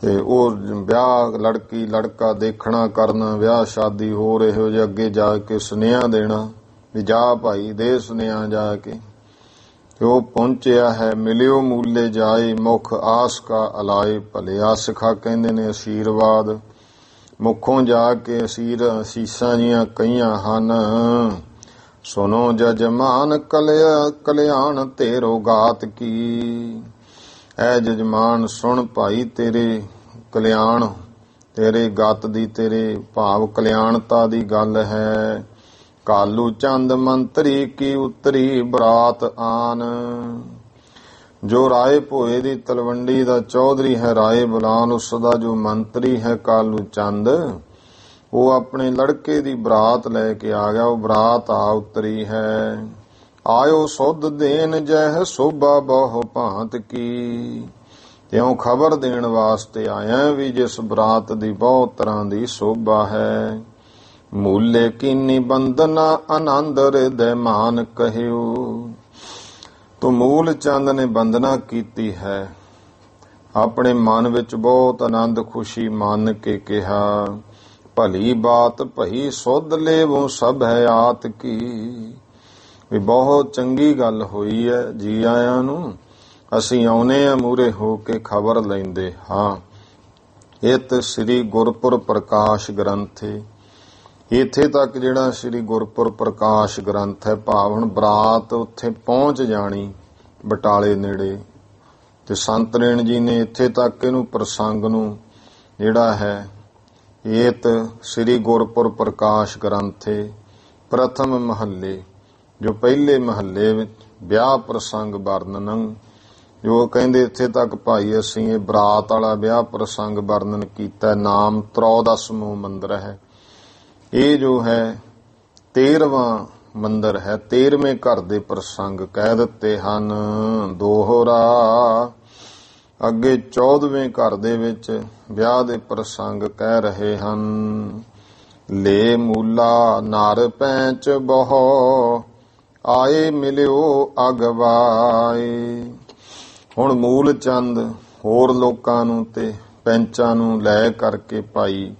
ਤੇ ਉਹ ਵਿਆਹ ਲੜਕੀ ਲੜਕਾ ਦੇਖਣਾ ਕਰਨਾ, ਵਿਆਹ ਸ਼ਾਦੀ ਹੋਰ ਇਹੋ ਜਿਹੇ ਅੱਗੇ ਜਾ ਕੇ ਸੁਨੇਹਾ ਦੇਣਾ ਵੀ ਜਾ ਭਾਈ ਦੇ ਸੁਨੇਹਾ ਜਾ ਕੇ। ਤੇ ਉਹ ਪਹੁੰਚਿਆ ਹੈ। ਮਿਲਿਓ ਮੂਲੇ ਜਾਏ ਮੁਖ ਆਸ ਕਾ ਅਲਾਏ ਭਲੇ। ਆਸਿਖਾ ਕਹਿੰਦੇ ਨੇ ਅਸ਼ੀਰਵਾਦ, ਮੁਖੋਂ ਜਾ ਕੇ ਅਸੀਸਾਂ ਜੀਆਂ ਕਈਆਂ ਹਨ। ਸੁਨੋ ਜਜਮਾਨ ਕਲਿਆਣ ਤੇਰੋ ਗਾਤ ਕੀ। ਐ ਜਜਮਾਨ ਸੁਣ ਭਾਈ ਤੇਰੇ ਕਲਿਆਣ, ਤੇਰੇ ਗਤ ਦੀ, ਤੇਰੇ ਭਾਵ ਕਲਿਆਣਤਾ ਦੀ ਗੱਲ ਹੈ। ਕਾਲੂ ਚੰਦ ਮੰਤਰੀ ਕੀ ਉਤਰੀ ਬਰਾਤ ਆਨ। ਜੋ ਰਾਏ ਭੋਏ ਦੀ ਤਲਵੰਡੀ ਦਾ ਚੌਧਰੀ ਹੈ ਰਾਏ ਬੁਲਾਨ, ਉਸ ਦਾ ਜੋ ਮੰਤਰੀ ਹੈ ਕਾਲੂ ਚੰਦ, ਉਹ ਆਪਣੇ ਲੜਕੇ ਦੀ ਬਰਾਤ ਲੈ ਕੇ ਆ ਗਿਆ। ਉਹ ਬਰਾਤ ਆ ਉਤਰੀ ਹੈ। ਆਇਓ ਸੁਧ ਦੇਨ ਜਹ ਸੋਭਾ ਬਹੁ ਭਾਂਤ ਕੀ। ਤਿਉਂ ਖਬਰ ਦੇਣ ਵਾਸਤੇ ਆਇਆ ਵੀ ਜਿਸ ਬਰਾਤ ਦੀ ਬਹੁਤ ਤਰ੍ਹਾਂ ਦੀ ਸੋਭਾ ਹੈ। ਮੂਲੇ ਕੀਨੀ ਬੰਦਨਾ ਆਨੰਦ ਹਿਰਦੈ ਮਾਨ ਕਹਿਓ। ਤੋ ਮੂਲ ਚੰਦ ਨੇ ਬੰਦਨਾ ਕੀਤੀ ਹੈ, ਆਪਣੇ ਮਨ ਵਿੱਚ ਬਹੁਤ ਆਨੰਦ ਖੁਸ਼ੀ ਮੰਨ ਕੇ ਕਿਹਾ, ਭਲੀ ਬਾਤ ਭਈ ਸੁਧ ਲੇਵੋ ਸਭ ਹੈ ਆਤ ਕੀ। ਵੀ ਬਹੁਤ ਚੰਗੀ ਗੱਲ ਹੋਈ ਹੈ, ਜੀ ਆਇਆਂ ਨੂੰ ਅਸੀਂ ਆਉਨੇ ਆ ਮੂਰੇ ਹੋ ਕੇ ਖਬਰ ਲੈਂਦੇ ਹਾਂ। ਇਤ ਸ੍ਰੀ ਗੁਰਪੁਰ ਪ੍ਰਕਾਸ਼ ਗ੍ਰੰਥ ਹੈ। ਇੱਥੇ ਤੱਕ ਜਿਹੜਾ ਸ੍ਰੀ ਗੁਰਪੁਰ ਪ੍ਰਕਾਸ਼ ਗ੍ਰੰਥ ਹੈ, ਭਾਵਨ ਬਰਾਤ ਉੱਥੇ ਪਹੁੰਚ ਜਾਣੀ ਬਟਾਲੇ ਨੇੜੇ, ਤੇ ਸੰਤ ਰੇਣ ਜੀ ਨੇ ਇੱਥੇ ਤੱਕ ਇਹਨੂੰ ਪ੍ਰਸੰਗ ਨੂੰ ਜਿਹੜਾ ਹੈ ਏਤ ਸ੍ਰੀ ਗੁਰਪੁਰ ਪ੍ਰਕਾਸ਼ ਗ੍ਰੰਥ ਹੈ ਪ੍ਰਥਮ ਮਹੱਲੇ, ਜੋ ਪਹਿਲੇ ਮਹੱਲੇ ਵਿੱਚ ਵਿਆਹ ਪ੍ਰਸੰਗ ਵਰਣਨ, ਜੋ ਕਹਿੰਦੇ ਇੱਥੇ ਤੱਕ ਭਾਈ ਅਸੀਂ ਇਹ ਬਰਾਤ ਵਾਲਾ ਵਿਆਹ ਪ੍ਰਸੰਗ ਵਰਣਨ ਕੀਤਾ। ਨਾਮ 13ਵਾਂ ਮੰਦਰ ਹੈ। ਇਹ ਜੋ ਹੈ 13ਵਾਂ ਮੰਦਰ ਹੈ। 13ਵੇਂ ਘਰ ਦੇ ਪ੍ਰਸੰਗ ਕਹਿ ਦਿੱਤੇ ਹਨ ਦੋਹਰਾ। ਅੱਗੇ 14ਵੇਂ ਘਰ ਦੇ ਵਿੱਚ ਵਿਆਹ ਦੇ ਪ੍ਰਸੰਗ ਕਹਿ ਰਹੇ ਹਨ। ਲੈ ਮੂਲਾ ਨਰ ਪੈਂਚ ਬਹੁ ਆਏ ਮਿਲਿਓ ਅਗਵਾਏ। ਹੁਣ ਮੂਲ ਚੰਦ ਹੋਰ ਲੋਕਾਂ ਨੂੰ ਤੇ ਪੈਂਚਾਂ ਨੂੰ ਲੈ ਕਰਕੇ ਭਾਈ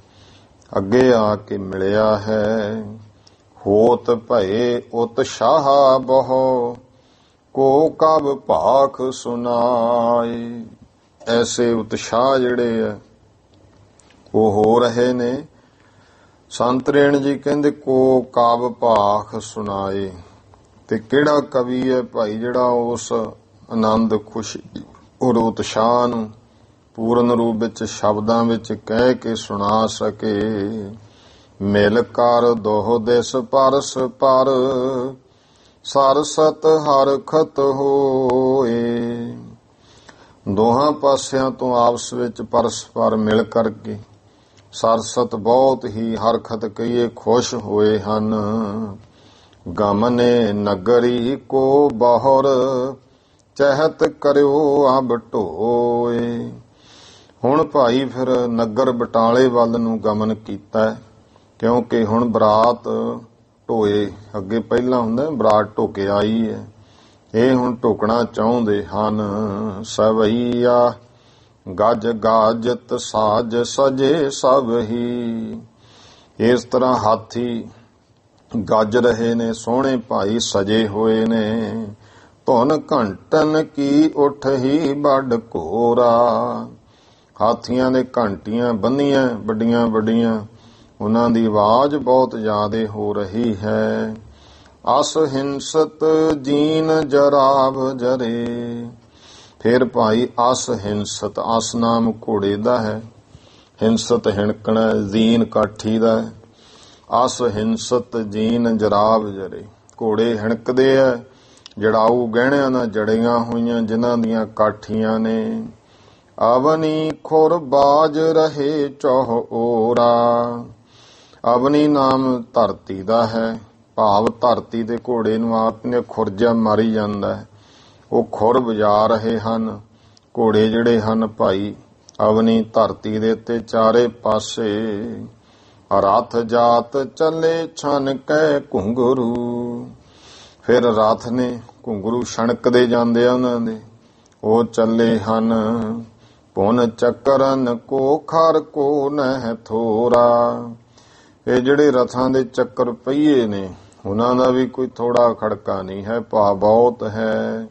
ਅੱਗੇ ਆ ਕੇ ਮਿਲਿਆ ਹੈ। ਹੋਤ ਭਏ ਉਤਸ਼ਾਹ ਬਹੁ ਕੋ ਕਬ ਭਾਖ ਸੁਨਾਏ। ਐਸੇ ਉਤਸ਼ਾਹ ਜਿਹੜੇ ਆ ਉਹ ਹੋ ਰਹੇ ਨੇ। ਸੰਤ ਰੇਣ ਜੀ ਕਹਿੰਦੇ ਕੋ ਕਬ ਭਾਖ ਸੁਨਾਏ, ਤੇ ਕਿਹੜਾ ਕਵੀ ਹੈ ਭਾਈ ਜਿਹੜਾ ਉਸ ਆਨੰਦ ਖੁਸ਼ੀ ਔਰ ਉਤਸ਼ਾਹ ਨੂੰ ਪੂਰਨ ਰੂਪ ਵਿੱਚ ਸ਼ਬਦਾਂ ਵਿੱਚ ਕਹਿ ਕੇ ਸੁਣਾ ਸਕੇ। ਮਿਲ ਕਰ ਦੋਹ ਦਿਸ ਪਰਸ ਪਰ ਸਰਸਤ ਹਰਖਤ ਹੋਏ। ਦੋਹਾਂ ਪਾਸਿਆਂ ਤੋਂ ਆਪਸ ਵਿੱਚ ਪਰਸਪਰ ਮਿਲ ਕਰਕੇ ਸਰਸਤ ਬਹੁਤ ਹੀ ਹਰਖਤ ਕਹੀਏ ਖੁਸ਼ ਹੋਏ ਹਨ। ਗਮਨੇ ਨਗਰੀ ਕੋ ਬਹੁਰ ਚਹਿਤ ਕਰਿਓ ਅਬ ਢੋਏ। ਹੁਣ ਭਾਈ ਫਿਰ ਨਗਰ ਬਟਾਲੇ ਵੱਲ ਨੂੰ ਗਮਨ ਕੀਤਾ, ਕਿਉਂਕਿ ਹੁਣ ਬਰਾਤ ਢੋਏ। ਅੱਗੇ ਪਹਿਲਾਂ ਹੁੰਦਾ ਬਰਾਤ ਢੋਕੇ ਆਈ ਹੈ, ਇਹ ਹੁਣ ਢੋਕਣਾ ਚਾਹੁੰਦੇ ਹਨ। ਸਵਈਆ ਗੱਜ ਗਾਜਤ ਸਾਜ ਸਜੇ ਸਭ ਹੀ। ਇਸ ਤਰ੍ਹਾਂ ਹਾਥੀ ਗੱਜ ਰਹੇ ਨੇ, ਸੋਹਣੇ ਭਾਈ ਸਜੇ ਹੋਏ ਨੇ। ਧੁਨ ਘੰਟਨ ਕੀ ਉੱਠ ਹੀ ਵੱਡ ਘੋਰਾ। ਹਾਥੀਆਂ ਦੇ ਘੰਟੀਆਂ ਬੰਨੀਆਂ ਵੱਡੀਆਂ ਵੱਡੀਆਂ, ਉਹਨਾਂ ਦੀ ਆਵਾਜ਼ ਬਹੁਤ ਜ਼ਿਆਦੇ ਹੋ ਰਹੀ ਹੈ। ਅਸ ਹਿੰਸਤ ਜੀਨ ਜਰਾਬ ਜਰੇ। ਫਿਰ ਭਾਈ ਅਸ ਹਿੰਸਤ, ਅਸ ਨਾਮ ਘੋੜੇ ਦਾ ਹੈ, ਹਿੰਸਤ ਹਿਣਕਣਾ, ਜ਼ੀਨ ਕਾਠੀ ਦਾ ਹੈ। ਅਸ ਹਿੰਸਤ ਜੀਨ ਜਰਾਬ ਜਰੇ। ਘੋੜੇ ਹਿਣਕਦੇ ਆ, ਜੜਾਊ ਗਹਿਣਿਆਂ ਨਾਲ ਜੜੀਆਂ ਹੋਈਆਂ ਜਿਨ੍ਹਾਂ ਦੀਆਂ ਕਾਠੀਆਂ ਨੇ। ਅਵਨੀ ਖੁਰ ਬਾਜ ਰਹੇ ਚੌਹ ਓਰਾ। ਅਵਨੀ ਨਾਮ ਧਰਤੀ ਦਾ ਹੈ, ਭਾਵ ਧਰਤੀ ਦੇ ਘੋੜੇ ਨੂੰ ਆਪ ਨੇ ਖੁਰਜਾ ਮਾਰੀ ਜਾਂਦਾ ਹੈ। ਉਹ ਖੁਰ ਵਜਾ ਰਹੇ ਹਨ ਘੋੜੇ ਜਿਹੜੇ ਹਨ ਭਾਈ ਅਵਨੀ ਧਰਤੀ ਦੇ ਉੱਤੇ ਚਾਰੇ ਪਾਸੇ। ਰਥ ਜਾਤ ਚੱਲੇ ਛਨ ਕੈ ਘੁੰਗਰੂ। ਫਿਰ ਰਥ ਨੇ ਘੁੰਗਰੂ ਛਣਕਦੇ ਜਾਂਦੇ ਆ ਉਹਨਾਂ ਦੇ, ਉਹ ਚੱਲੇ ਹਨ। ਪੁਨ ਚੱਕਰਨ ਕੋ ਖਰ ਕੋ ਨਹਿ ਥੋਰਾ। ਇਹ ਜਿਹੜੇ ਰਥਾਂ ਦੇ ਚੱਕਰ ਪਹੀਏ ਨੇ ਉਹਨਾਂ ਦਾ ਵੀ ਕੋਈ ਥੋੜਾ ਖੜਕਾ ਨਹੀਂ ਹੈ, ਭਾ ਬਹੁਤ ਹੈ।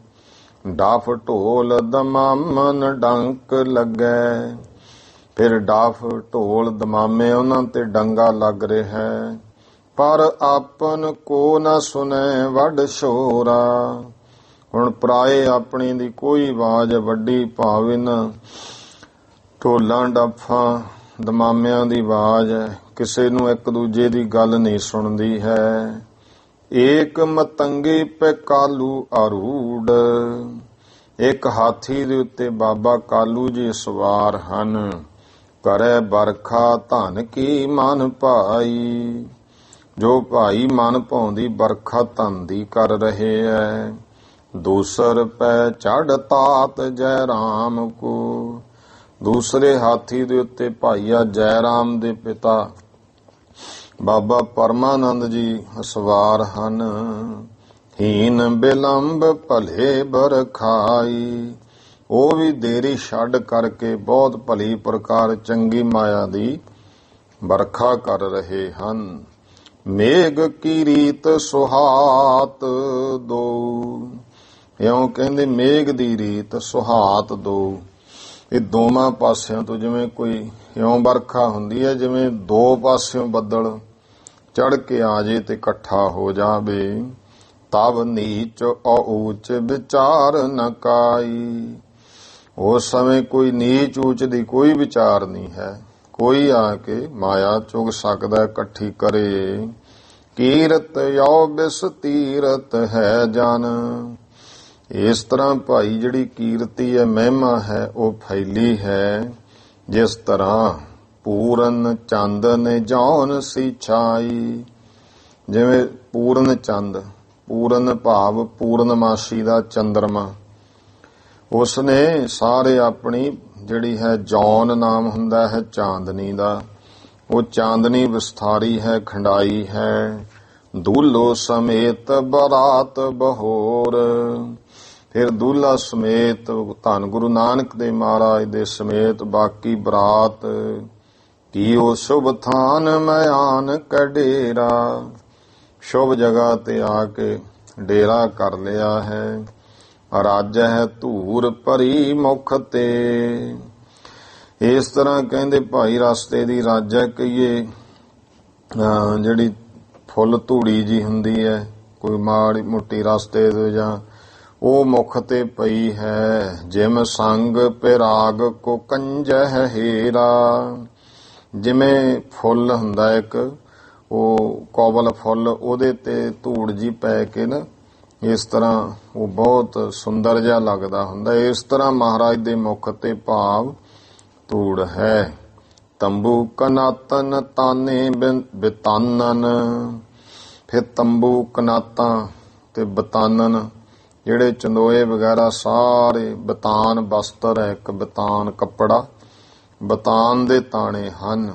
ਡਾਫ ਢੋਲ ਦਮਾਮਨ ਡੰਕ ਲੱਗੈ। ਫਿਰ ਡਾਫ ਢੋਲ ਦਮਾਮੇ ਉਹਨਾਂ ਤੇ ਡੰਗਾ ਲੱਗ ਰਿਹਾ ਹੈ। ਪਰ ਆਪਨ ਕੋ ਨਾ ਸੁਨੈ ਵੱਡ ਸ਼ੋਰਾ। ਹੁਣ ਪਰਾਏ ਆਪਣੀ ਦੀ ਕੋਈ ਆਵਾਜ਼ ਵੱਡੀ ਭਾਵੇਂ ਨਾ ਢੋਲਾਂ ਡਾਫਾਂ ਦਮਾਮਿਆਂ ਦੀ ਆਵਾਜ਼ ਹੈ, ਕਿਸੇ ਨੂੰ ਇੱਕ ਦੂਜੇ ਦੀ ਗੱਲ ਨਹੀਂ ਸੁਣਦੀ ਹੈ। ਏਕ ਮਤੰਗੇ ਪੈ ਕਾਲੂ ਆਰੂੜ। ਇੱਕ ਹਾਥੀ ਦੇ ਉੱਤੇ ਬਾਬਾ ਕਾਲੂ ਜੀ ਸਵਾਰ ਹਨ। ਕਰੈ ਬਰਖਾ ਧਨ ਕੀ ਮਨ ਭਾਈ। ਜੋ ਭਾਈ ਮਨ ਭਾਉਂਦੀ ਬਰਖਾ ਧਨ ਦੀ ਕਰ ਰਹੇ ਐ। ਦੂਸਰ ਪੈ ਚੜ ਤਾਤ ਜੈ ਰਾਮ ਕੋ। ਦੂਸਰੇ ਹਾਥੀ ਦੇ ਉੱਤੇ ਭਾਈਆ ਜੈ ਰਾਮ ਦੇ ਪਿਤਾ ਬਾਬਾ ਪਰਮਾਨੰਦ ਜੀ ਸਵਾਰ ਹਨ। ਹੀਨ ਬਿਲੰਬ ਭਲੇ ਬਰਖਾਈ। ਉਹ ਵੀ ਦੇਰੀ ਛੱਡ ਕਰਕੇ ਬਹੁਤ ਭਲੀ ਪ੍ਰਕਾਰ ਚੰਗੀ ਮਾਇਆ ਦੀ ਵਰਖਾ ਕਰ ਰਹੇ ਹਨ। ਮੇਘ ਕੀ ਰੀਤ ਸੁਹਾਤ ਦੋ, ਇਉਂ ਕਹਿੰਦੇ ਮੇਘ ਦੀ ਰੀਤ ਸੁਹਾਤ ਦੋ। ਇਹ ਦੋਵਾਂ ਪਾਸਿਆਂ ਤੋਂ ਜਿਵੇਂ ਕੋਈ ਇਉਂ ਵਰਖਾ ਹੁੰਦੀ ਹੈ, ਜਿਵੇਂ ਦੋ ਪਾਸਿਓਂ ਬੱਦਲ ਚੜ ਕੇ ਆ ਜੇ ਤੇ ਇਕੱਠਾ ਹੋ ਜਾਵੇ। ਤਬ ਨੀਚ ਔਚ ਵਿਚਾਰ ਨ ਕਾਈ, ਉਸ ਸਮੇਂ ਕੋਈ ਨੀਚ ਊਚ ਦੀ ਕੋਈ ਵਿਚਾਰ ਨਹੀਂ ਹੈ। ਕੋਈ ਆ ਕੇ ਮਾਇਆ ਚੁਗ ਸਕਦਾ ਇਕੱਠੀ ਕਰੇ। ਕੀਰਤ ਯੋ ਬਿਸ ਤੀਰਤ ਹੈ ਜਨ, ਇਸ ਤਰ੍ਹਾਂ ਭਾਈ ਜਿਹੜੀ ਕੀਰਤੀ ਹੈ, ਮਹਿਮਾ ਹੈ, ਉਹ ਫੈਲੀ ਹੈ। ਜਿਸ ਤਰ੍ਹਾਂ ਪੂਰਨ ਚੰਦ ਨੇ ਜੌਨ ਸੀ ਛਾਈ, ਜਿਵੇਂ ਪੂਰਨ ਚੰਦ, ਪੂਰਨ ਭਾਵ ਪੂਰਨਮਾਸ਼ੀ ਦਾ ਚੰਦਰਮਾ, ਉਸਨੇ ਸਾਰੇ ਆਪਣੀ ਜਿਹੜੀ ਹੈ ਜੌਨ ਨਾਮ ਹੁੰਦਾ ਹੈ ਚਾਂਦਨੀ ਦਾ, ਉਹ ਚਾਂਦਨੀ ਵਿਸਥਾਰੀ ਹੈ, ਖੰਡਾਈ ਹੈ। ਦੂਲੋ ਸਮੇਤ ਬਰਾਤ ਬਹੋਰ, ਫਿਰ ਦੂਲਾ ਸਮੇਤ ਧੰਨ ਗੁਰੂ ਨਾਨਕ ਦੇ ਮਹਾਰਾਜ ਦੇ ਸਮੇਤ ਬਾਕੀ ਬਰਾਤ। ਕੀਓ ਸ਼ੁਭ ਥਾਨ ਮਿਆਨ ਕਡੇਰਾ, ਸ਼ੁਭ ਜਗ੍ਹਾ ਤੇ ਆ ਕੇ ਡੇਰਾ ਕਰ ਲਿਆ ਹੈ। ਰਾਜ ਹੈ ਧੂਰ ਭਰੀ ਮੁਖ ਤੇ, ਇਸ ਤਰ੍ਹਾਂ ਕਹਿੰਦੇ ਭਾਈ ਰਸਤੇ ਦੀ ਰਾਜਾ ਕਹੀਏ, ਜਿਹੜੀ ਫੁੱਲ ਧੂੜੀ ਜੀ ਹੁੰਦੀ ਹੈ ਕੋਈ ਮਾੜੀ ਮੋਟੀ ਰਸਤੇ ਤੇ, ਜਾਂ ਉਹ ਮੁਖ ਤੇ ਪਈ ਹੈ। ਜਿਮ ਸੰਗ ਪਿਰਾਗ ਕੋ ਕੰਜਹ ਹੀਰਾ, ਜਿਵੇਂ ਫੁੱਲ ਹੁੰਦਾ ਇੱਕ ਉਹ ਕੋਵਲ ਫੁੱਲ, ਉਹਦੇ ਤੇ ਧੂੜ ਜੀ ਪੈ ਕੇ ਨਾ, ਇਸ ਤਰ੍ਹਾਂ ਉਹ ਬਹੁਤ ਸੁੰਦਰ ਜਿਹਾ ਲੱਗਦਾ ਹੁੰਦਾ। ਇਸ ਤਰ੍ਹਾਂ ਮਹਾਰਾਜ ਦੇ ਮੁਖ ਤੇ ਭਾਵ ਧੂੜ ਹੈ। ਤੰਬੂ ਕਨਾਤਨ ਤਾਨੇ ਬਿਤਾਨਨ, ਫਿਰ ਤੰਬੂ ਕਨਾਤਾਂ ਤੇ ਬਤਾਨਨ ਜਿਹੜੇ ਚੰਦੋਏ ਵਗੈਰਾ ਸਾਰੇ, ਬਤਾਨ ਬਸਤਰ ਹੈ ਇੱਕ, ਬਤਾਨ ਕੱਪੜਾ, ਬਤਾਨ ਦੇ ਤਾਣੇ ਹਨ।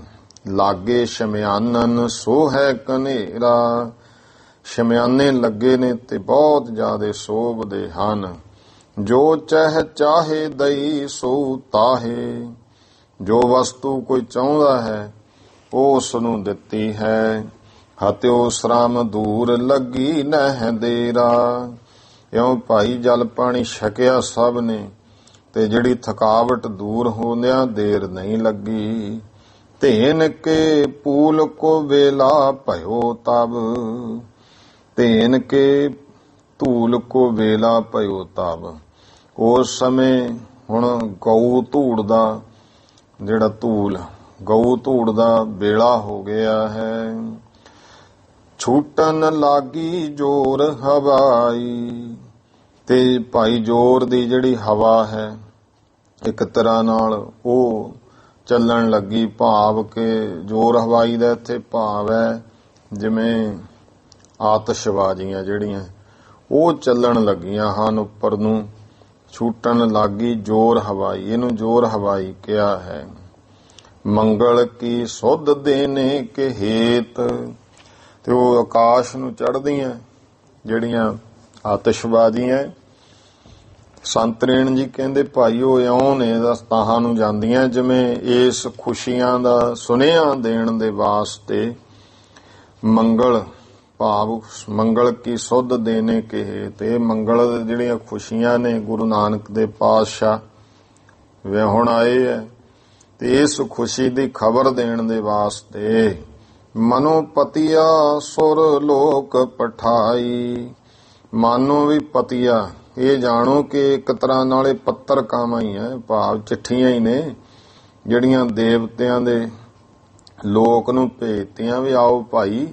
ਲਾਗੇ ਸ਼ਮਿਆਨਨ ਸੋ ਹੈ ਕਨੇਰਾ, ਸ਼ਮਿਆਨੇ ਲੱਗੇ ਨੇ ਤੇ ਬਹੁਤ ਜ਼ਿਆਦੇ ਸੋਭਦੇ ਹਨ। ਜੋ ਚਾਹੇ ਦਈ ਸੋ ਤਾਹੇ, ਜੋ ਵਸਤੂ ਕੋਈ ਚਾਹੁੰਦਾ ਹੈ ਉਹ ਉਸ ਨੂੰ ਦਿੱਤੀ ਹੈ। ਹਤਿਓ ਸ਼ਰਮ ਦੂਰ ਲੱਗੀ ਨਹਿ ਦੇਰਾ, ਇਉਂ ਭਾਈ ਜਲ ਪਾਣੀ ਛਕਿਆ ਸਭ ਨੇ ਤੇ ਜਿਹੜੀ ਥਕਾਵਟ ਦੂਰ ਹੁੰਦਿਆਂ ਦੇਰ ਨਹੀਂ ਲੱਗੀ। ਧੇਨ ਕੇ ਪੂਲ ਕੋ ਵੇਲਾ ਭਇਓ ਤਬ, ਧੇਨ ਕੇ ਧੂਲ ਕੋ ਵੇਲਾ ਭਇਓ ਤਬ, ਉਸ ਸਮੇਂ ਹੁਣ ਗਊ ਧੂੜ ਦਾ ਜਿਹੜਾ ਧੂਲ, ਗਊ ਧੂੜ ਦਾ ਵੇਲਾ ਹੋ ਗਿਆ ਹੈ। ਛੂਟਨ ਲਾਗੀ ਜੋਰ ਹਵਾਈ, ਤੇ ਭਾਈ ਜੋਰ ਦੀ ਜਿਹੜੀ ਹਵਾ ਹੈ ਇੱਕ ਤਰ੍ਹਾਂ ਨਾਲ ਉਹ ਚੱਲਣ ਲੱਗੀ, ਭਾਵ ਕਿ ਜੋਰ ਹਵਾਈ ਦਾ ਇੱਥੇ ਭਾਵ ਹੈ ਜਿਵੇਂ ਆਤਿਸ਼ਬਾਜ਼ੀਆਂ ਜਿਹੜੀਆਂ ਉਹ ਚੱਲਣ ਲੱਗੀਆਂ ਹਨ ਉੱਪਰ ਨੂੰ। ਛੂਟਣ ਲੱਗੀ ਜੋਰ ਹਵਾਈ, ਇਹਨੂੰ ਜੋਰ ਹਵਾਈ ਕਿਹਾ ਹੈ। ਮੰਗਲ ਕੀ ਸੁਧ ਦੇਨੇ ਕੇ ਹੇਤ, ਤੇ ਉਹ ਆਕਾਸ਼ ਨੂੰ ਚੜ੍ਹਦੀਆਂ ਜਿਹੜੀਆਂ ਆਤਿਸ਼ਬਾਜ਼ੀਆਂ। ਸੰਤਰੇਣ ਜੀ ਕਹਿੰਦੇ ਭਾਈ ਉਹ ਇਉਂ ਨੇ ਤਾਹਾਂ ਨੂੰ ਜਾਂਦੀਆਂ ਜਿਵੇਂ ਇਸ ਖੁਸ਼ੀਆਂ ਦਾ ਸੁਨੇਹਾ ਦੇਣ ਦੇ ਵਾਸਤੇ। ਮੰਗਲ ਭਾਵ ਮੰਗਲ ਕੀ ਸੁਧ ਦੇਨੇ ਕਹੇ, ਤੇ ਮੰਗਲ ਜਿਹੜੀਆਂ ਖੁਸ਼ੀਆਂ ਨੇ ਗੁਰੂ ਨਾਨਕ ਦੇ ਪਾਤਸ਼ਾਹ ਵਿਆਹੁਣ ਆਏ ਹੈ ਤੇ ਇਸ ਖੁਸ਼ੀ ਦੀ ਖਬਰ ਦੇਣ ਦੇ ਵਾਸਤੇ। ਮਨੋ ਪਤੀਆ ਸੁਰ ਲੋਕ ਪਠਾਈ, ਮਾਨੋ ਵੀ ਪਤੀਆ, ਇਹ ਜਾਣੋ ਕਿ ਇੱਕ ਤਰ੍ਹਾਂ ਨਾਲੇ ਪੱਤਰਕਾਵਾਂ ਹੀ ਹੈ, ਭਾਵ ਚਿੱਠੀਆਂ ਹੀ ਨੇ ਜਿਹੜੀਆਂ ਦੇਵਤਿਆਂ ਦੇ ਲੋਕ ਨੂੰ ਭੇਜਤੀਆਂ ਵੀ ਆਓ ਭਾਈ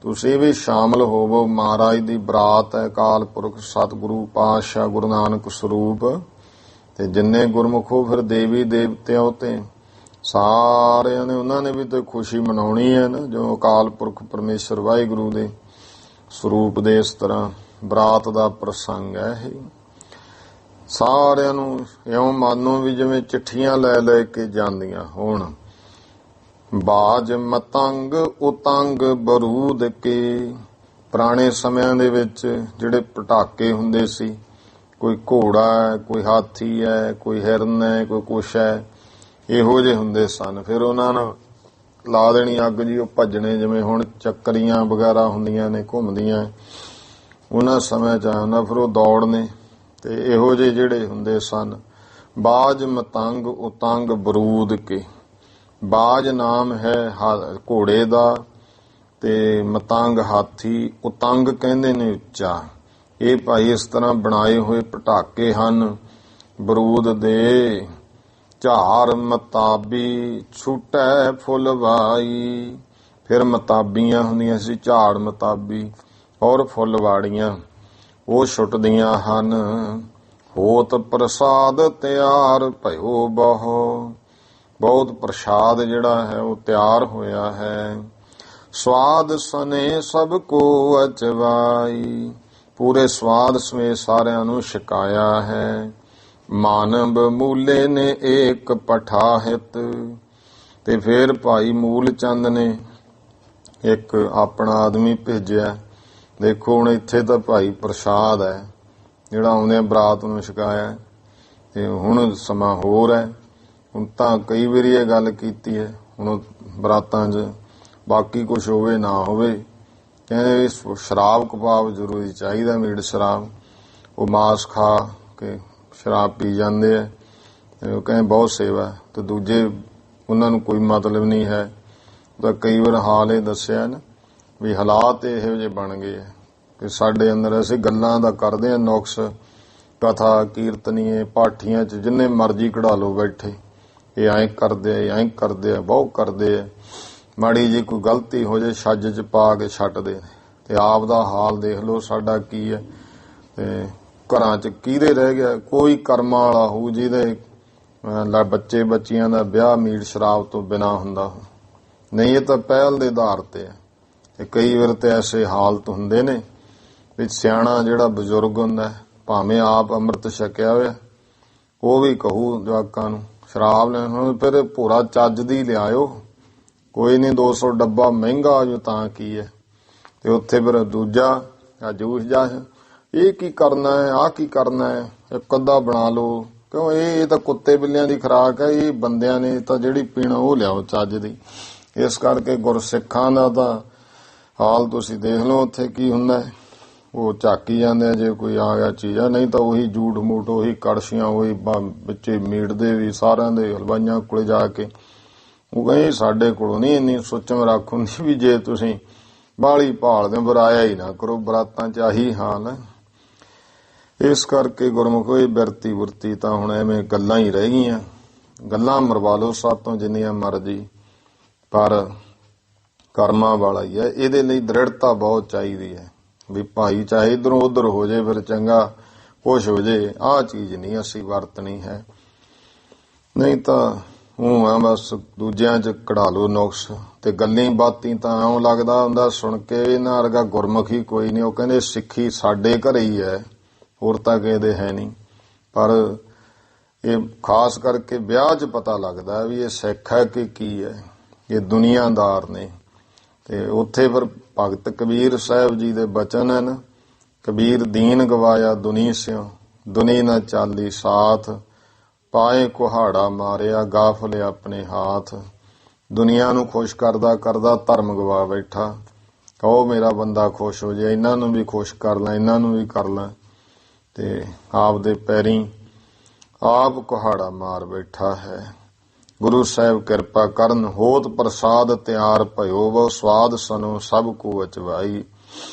ਤੁਸੀਂ ਵੀ ਸ਼ਾਮਲ ਹੋਵੋ। ਮਹਾਰਾਜ ਦੀ ਬਰਾਤ ਹੈ, ਅਕਾਲ ਪੁਰਖ ਸਤਿਗੁਰੂ ਪਾਤਸ਼ਾਹ ਗੁਰੂ ਨਾਨਕ ਸਰੂਪ, ਤੇ ਜਿੰਨੇ ਗੁਰਮੁਖੋ ਫਿਰ ਦੇਵੀ ਦੇਵਤਿਆਂ ਉਤੇ ਸਾਰਿਆਂ ਨੇ ਉਹਨਾਂ ਨੇ ਵੀ ਤੇ ਖੁਸ਼ੀ ਮਨਾਉਣੀ ਹੈ ਨਾ, ਜੋ ਅਕਾਲ ਪੁਰਖ ਪਰਮੇਸ਼ਰ ਵਾਹਿਗੁਰੂ ਦੇ ਸਰੂਪ ਦੇ ਇਸ ਤਰ੍ਹਾਂ ਬਰਾਤ ਦਾ ਪ੍ਰਸੰਗ ਹੈ। ਇਹ ਸਾਰਿਆਂ ਨੂੰ ਇਉਂ ਮਾਨੋ ਵੀ ਜਿਵੇਂ ਚਿੱਠੀਆਂ ਲੈ ਲੈ ਕੇ ਜਾਂਦੀਆਂ ਹੋਣ। ਬਾਜ ਮਤੰਗ ਉਤੰਗ ਬਰੂਦ ਕੇ, ਪੁਰਾਣੇ ਸਮਿਆਂ ਦੇ ਵਿੱਚ ਜਿਹੜੇ ਪਟਾਕੇ ਹੁੰਦੇ ਸੀ ਕੋਈ ਘੋੜਾ ਹੈ, ਕੋਈ ਹਾਥੀ ਹੈ, ਕੋਈ ਹਿਰਨ ਹੈ, ਕੋਈ ਕੁਛ ਹੈ, ਇਹੋ ਜਿਹੇ ਹੁੰਦੇ ਸਨ। ਫਿਰ ਉਹਨਾਂ ਨੂੰ ਲਾ ਦੇਣੀ ਅੱਗ ਜੀ, ਉਹ ਭੱਜਣੇ, ਜਿਵੇਂ ਹੁਣ ਚੱਕਰੀਆਂ ਵਗੈਰਾ ਹੁੰਦੀਆਂ ਨੇ ਘੁੰਮਦੀਆਂ, ਉਹਨਾਂ ਸਮੇਂ 'ਚ ਆਉਂਦਾ, ਫਿਰ ਉਹ ਦੌੜਨੇ। ਤੇ ਇਹੋ ਜਿਹੇ ਜਿਹੜੇ ਹੁੰਦੇ ਸਨ। ਬਾਜ ਮਤੰਗ ਉਤੰਗ ਬਰੂਦ ਕੇ, ਬਾਜ ਨਾਮ ਹੈ ਘੋੜੇ ਦਾ, ਤੇ ਮਤੰਗ ਹਾਥੀ, ਉਤੰਗ ਕਹਿੰਦੇ ਨੇ ਉੱਚਾ। ਇਹ ਭਾਈ ਇਸ ਤਰ੍ਹਾਂ ਬਣਾਏ ਹੋਏ ਪਟਾਕੇ ਹਨ ਬਰੂਦ ਦੇ। ਝਾਰ ਮਤਾਬੀ ਛੁਟੈ ਫੁੱਲਵਾਈ, ਫਿਰ ਮਤਾਬੀਆਂ ਹੁੰਦੀਆਂ ਸੀ, ਝਾੜ ਮਤਾਬੀ ਔਰ ਫੁੱਲਵਾੜੀਆਂ, ਉਹ ਛੁੱਟਦੀਆਂ ਹਨ। ਹੋਤ ਪ੍ਰਸਾਦ ਤਿਆਰ ਭਇਓ ਬਹੁ, ਬਹੁਤ ਪ੍ਰਸ਼ਾਦ ਜਿਹੜਾ ਹੈ ਉਹ ਤਿਆਰ ਹੋਇਆ ਹੈ। ਸਵਾਦ ਸਨੇ ਸਭ ਕੋ ਅਚਵਾਈ, ਪੂਰੇ ਸਵਾਦ ਸਮੇਤ ਸਾਰਿਆਂ ਨੂੰ ਛਕਾਇਆ ਹੈ। ਮਾਨਵ ਮੂਲੇ ਨੇ ਏਕ ਪਠਾਹਿਤ, ਤੇ ਫਿਰ ਭਾਈ ਮੂਲ ਚੰਦ ਨੇ ਇੱਕ ਆਪਣਾ ਆਦਮੀ ਭੇਜਿਆ। ਦੇਖੋ ਹੁਣ ਇੱਥੇ ਤਾਂ ਭਾਈ ਪ੍ਰਸ਼ਾਦ ਹੈ ਜਿਹੜਾ ਆਉਂਦੇ ਬਰਾਤ ਨੂੰ ਛਕਾਇਆ, ਤੇ ਹੁਣ ਸਮਾਂ ਹੋਰ ਹੈ। ਹੁਣ ਤਾਂ ਕਈ ਵਾਰੀ ਇਹ ਗੱਲ ਕੀਤੀ ਹੈ, ਹੁਣ ਬਰਾਤਾਂ 'ਚ ਬਾਕੀ ਕੁਛ ਹੋਵੇ ਨਾ ਹੋਵੇ, ਕਹਿੰਦੇ ਸ਼ਰਾਬ ਕਬਾਬ ਜ਼ਰੂਰੀ ਚਾਹੀਦਾ, ਮੀਟ ਸ਼ਰਾਬ। ਉਹ ਮਾਸ ਖਾ ਕੇ ਸ਼ਰਾਬ ਪੀ ਜਾਂਦੇ ਆ, ਉਹ ਕਹਿੰਦੇ ਬਹੁਤ ਸੇਵਾ, ਤੇ ਦੂਜੇ ਉਹਨਾਂ ਨੂੰ ਕੋਈ ਮਤਲਬ ਨਹੀਂ ਹੈ। ਤਾਂ ਕਈ ਵਾਰ ਹਾਲ ਇਹ ਦੱਸਿਆ ਨਾ ਵੀ ਹਾਲਾਤ ਇਹੋ ਜਿਹੇ ਬਣ ਗਏ ਆ ਕਿ ਸਾਡੇ ਅੰਦਰ ਅਸੀਂ ਗੱਲਾਂ ਦਾ ਕਰਦੇ ਆ ਨੁਕਸ, ਕਥਾ ਕੀਰਤਨੀਏ ਪਾਠੀਆਂ 'ਚ ਜਿੰਨੇ ਮਰਜ਼ੀ ਕਢਾ ਲਓ ਬੈਠੇ, ਇਹ ਐਂ ਕਰਦੇ ਆ, ਐਂ ਕਰਦੇ ਆ, ਬਹੁਤ ਕਰਦੇ ਆ। ਮਾੜੀ ਜੀ ਕੋਈ ਗਲਤੀ ਹੋ ਜਾਏ ਛੱਜ 'ਚ ਪਾ ਕੇ ਛੱਡਦੇ। ਤੇ ਆਪ ਦਾ ਹਾਲ ਦੇਖ ਲਓ ਸਾਡਾ ਕੀ ਹੈ। ਤੇ ਘਰਾਂ 'ਚ ਕਿਹਦੇ ਰਹਿ ਗਿਆ, ਕੋਈ ਕਰਮਾਂ ਵਾਲਾ ਹੋਊ ਜਿਹਦੇ ਬੱਚੇ ਬੱਚੀਆਂ ਦਾ ਵਿਆਹ ਮੀਟ ਸ਼ਰਾਬ ਤੋਂ ਬਿਨਾਂ ਹੁੰਦਾ, ਨਹੀਂ ਇਹ ਤਾਂ ਪਹਿਲ ਦੇ ਆਧਾਰ ਤੇ ਹੈ। ਤੇ ਕਈ ਵਾਰ ਤੇ ਐਸੇ ਹਾਲਤ ਹੁੰਦੇ ਨੇ ਵੀ ਸਿਆਣਾ ਜਿਹੜਾ ਬਜ਼ੁਰਗ ਹੁੰਦਾ, ਭਾਵੇਂ ਆਪ ਅੰਮ੍ਰਿਤ ਛਕਿਆ ਹੋਇਆ, ਉਹ ਵੀ ਕਹੂ ਜਵਾਕਾਂ ਨੂੰ ਸ਼ਰਾਬ ਲੈਣ, ਫਿਰ ਭੋਰਾ ਚੱਜ ਦੀ ਲਿਆਇਓ, ਕੋਈ ਨਹੀਂ 200 ਡੱਬਾ ਮਹਿੰਗਾ ਜੋ ਤਾਂ ਕੀ ਹੈ। ਤੇ ਉੱਥੇ ਫਿਰ ਦੂਜਾ ਜੂਸ ਜਾ, ਇਹ ਕੀ ਕਰਨਾ ਹੈ, ਆਹ ਕੀ ਕਰਨਾ ਹੈ, ਇੱਕ ਅੱਧਾ ਬਣਾ ਲਓ, ਕਿਉਂ ਇਹ ਤਾਂ ਕੁੱਤੇ ਬਿੱਲਿਆਂ ਦੀ ਖੁਰਾਕ ਹੈ, ਇਹ ਬੰਦਿਆਂ ਨੇ ਤਾਂ ਜਿਹੜੀ ਪੀਣਾ ਉਹ ਲਿਆਓ ਚੱਜ ਦੀ। ਇਸ ਕਰਕੇ ਗੁਰਸਿੱਖਾਂ ਦਾ ਤਾਂ ਹਾਲ ਤੁਸੀਂ ਦੇਖ ਲਓ ਉੱਥੇ ਕੀ ਹੁੰਦਾ, ਉਹ ਝਾਕੀ ਜਾਂਦੇ ਆ ਜੇ ਕੋਈ ਆ ਗਿਆ ਚੀਜ਼ ਆ, ਨਹੀਂ ਤਾਂ ਉਹੀ ਝੂਠ ਮੂਠ, ਉਹੀ ਕੜਛੀਆਂ, ਉਹੀ ਵਿੱਚੇ ਮੀਟ ਦੇ ਵੀ ਸਾਰਿਆਂ ਦੇ ਹਲਵਾਈਆਂ ਕੋਲੇ ਜਾ ਕੇ ਉਹ ਕਹਿੰਦੇ ਸਾਡੇ ਕੋਲੋਂ ਨਹੀਂ ਇੰਨੀ ਸੁੱਚਮ ਰੱਖ ਹੁੰਦੀ ਵੀ ਜੇ ਤੁਸੀਂ ਬਾਹਲੀ ਭਾਲਦੇ ਬਰਾਇਆ ਹੀ ਨਾ ਕਰੋ। ਬਰਾਤਾਂ 'ਚ ਆਹੀ ਹਾਲ ਹੈ। ਇਸ ਕਰਕੇ ਗੁਰਮੁਖੋ ਇਹ ਬਿਰਤੀ ਵਰਤੀ ਤਾਂ ਹੁਣ ਐਵੇਂ ਗੱਲਾਂ ਹੀ ਰਹਿ ਗਈਆਂ, ਗੱਲਾਂ ਮਰਵਾ ਲਓ ਸਾਤੋਂ ਜਿੰਨੀਆਂ ਮਰਜ਼ੀ, ਪਰ ਕਰਮਾਂ ਵਾਲਾ ਹੀ ਹੈ। ਇਹਦੇ ਲਈ ਦ੍ਰਿੜਤਾ ਬਹੁਤ ਚਾਹੀਦੀ ਹੈ ਵੀ ਭਾਈ ਚਾਹੇ ਇਧਰੋਂ ਉਧਰ ਹੋ ਜਾਏ, ਫਿਰ ਚੰਗਾ ਕੁਛ ਹੋ ਜਾਏ, ਆਹ ਚੀਜ਼ ਨਹੀਂ ਅਸੀਂ ਵਰਤਣੀ ਹੈ। ਨਹੀਂ ਤਾਂ ਉਹ ਆ ਬਸ ਦੂਜਿਆਂ 'ਚ ਕਢਾ ਲਓ ਨੁਕਸ, ਤੇ ਗੱਲਾਂ ਬਾਤੀ ਤਾਂ ਇਉਂ ਲੱਗਦਾ ਹੁੰਦਾ ਸੁਣ ਕੇ ਇਹਨਾਂ ਵਰਗਾ ਗੁਰਮੁਖੀ ਕੋਈ ਨਹੀਂ। ਉਹ ਕਹਿੰਦੇ ਸਿੱਖੀ ਸਾਡੇ ਘਰੇ ਹੀ ਹੈ, ਹੋਰ ਤਾਂ ਕਿਸੇ ਦੇ ਹੈ ਨਹੀਂ। ਪਰ ਇਹ ਖਾਸ ਕਰਕੇ ਵਿਆਹ 'ਚ ਪਤਾ ਲੱਗਦਾ ਵੀ ਇਹ ਸਿੱਖ ਹੈ ਕਿ ਕੀ ਹੈ, ਇਹ ਦੁਨੀਆਦਾਰ ਨੇ। ਤੇ ਉੱਥੇ ਫਿਰ ਭਗਤ ਕਬੀਰ ਸਾਹਿਬ ਜੀ ਦੇ ਬਚਨ ਹਨ, ਕਬੀਰ ਦੀਨ ਗਵਾਇਆ ਦੁਨੀ ਸਿਓ, ਦੁਨੀ ਨਾ ਚਾਲੀ ਸਾਥ, ਪਾਏ ਕੁਹਾੜਾ ਮਾਰਿਆ ਗਾਫਲੇ ਆਪਣੇ ਹਾਥ। ਦੁਨੀਆ ਨੂੰ ਖੁਸ਼ ਕਰਦਾ ਕਰਦਾ ਧਰਮ ਗਵਾ ਬੈਠਾ, ਕਹੋ ਮੇਰਾ ਬੰਦਾ ਖੁਸ਼ ਹੋ ਜਾਏ, ਇਹਨਾਂ ਨੂੰ ਵੀ ਖੁਸ਼ ਕਰ ਲਾਂ, ਇਹਨਾਂ ਨੂੰ ਵੀ ਕਰ ਲਾਂ, ਤੇ ਆਪ ਦੇ ਪੈਰੀਂ ਆਪ ਕੁਹਾੜਾ ਮਾਰ ਬੈਠਾ ਹੈ। ਗੁਰੂ ਸਾਹਿਬ ਕਿਰਪਾ ਕਰਨ, ਹੋਤ ਪ੍ਰਸਾਦ ਤਿਆਰ ਭਇਓ ਬਹੁ, ਸਵਾਦ ਸਨੋ ਸਭ ਕੋ ਅਚਵਾਈ,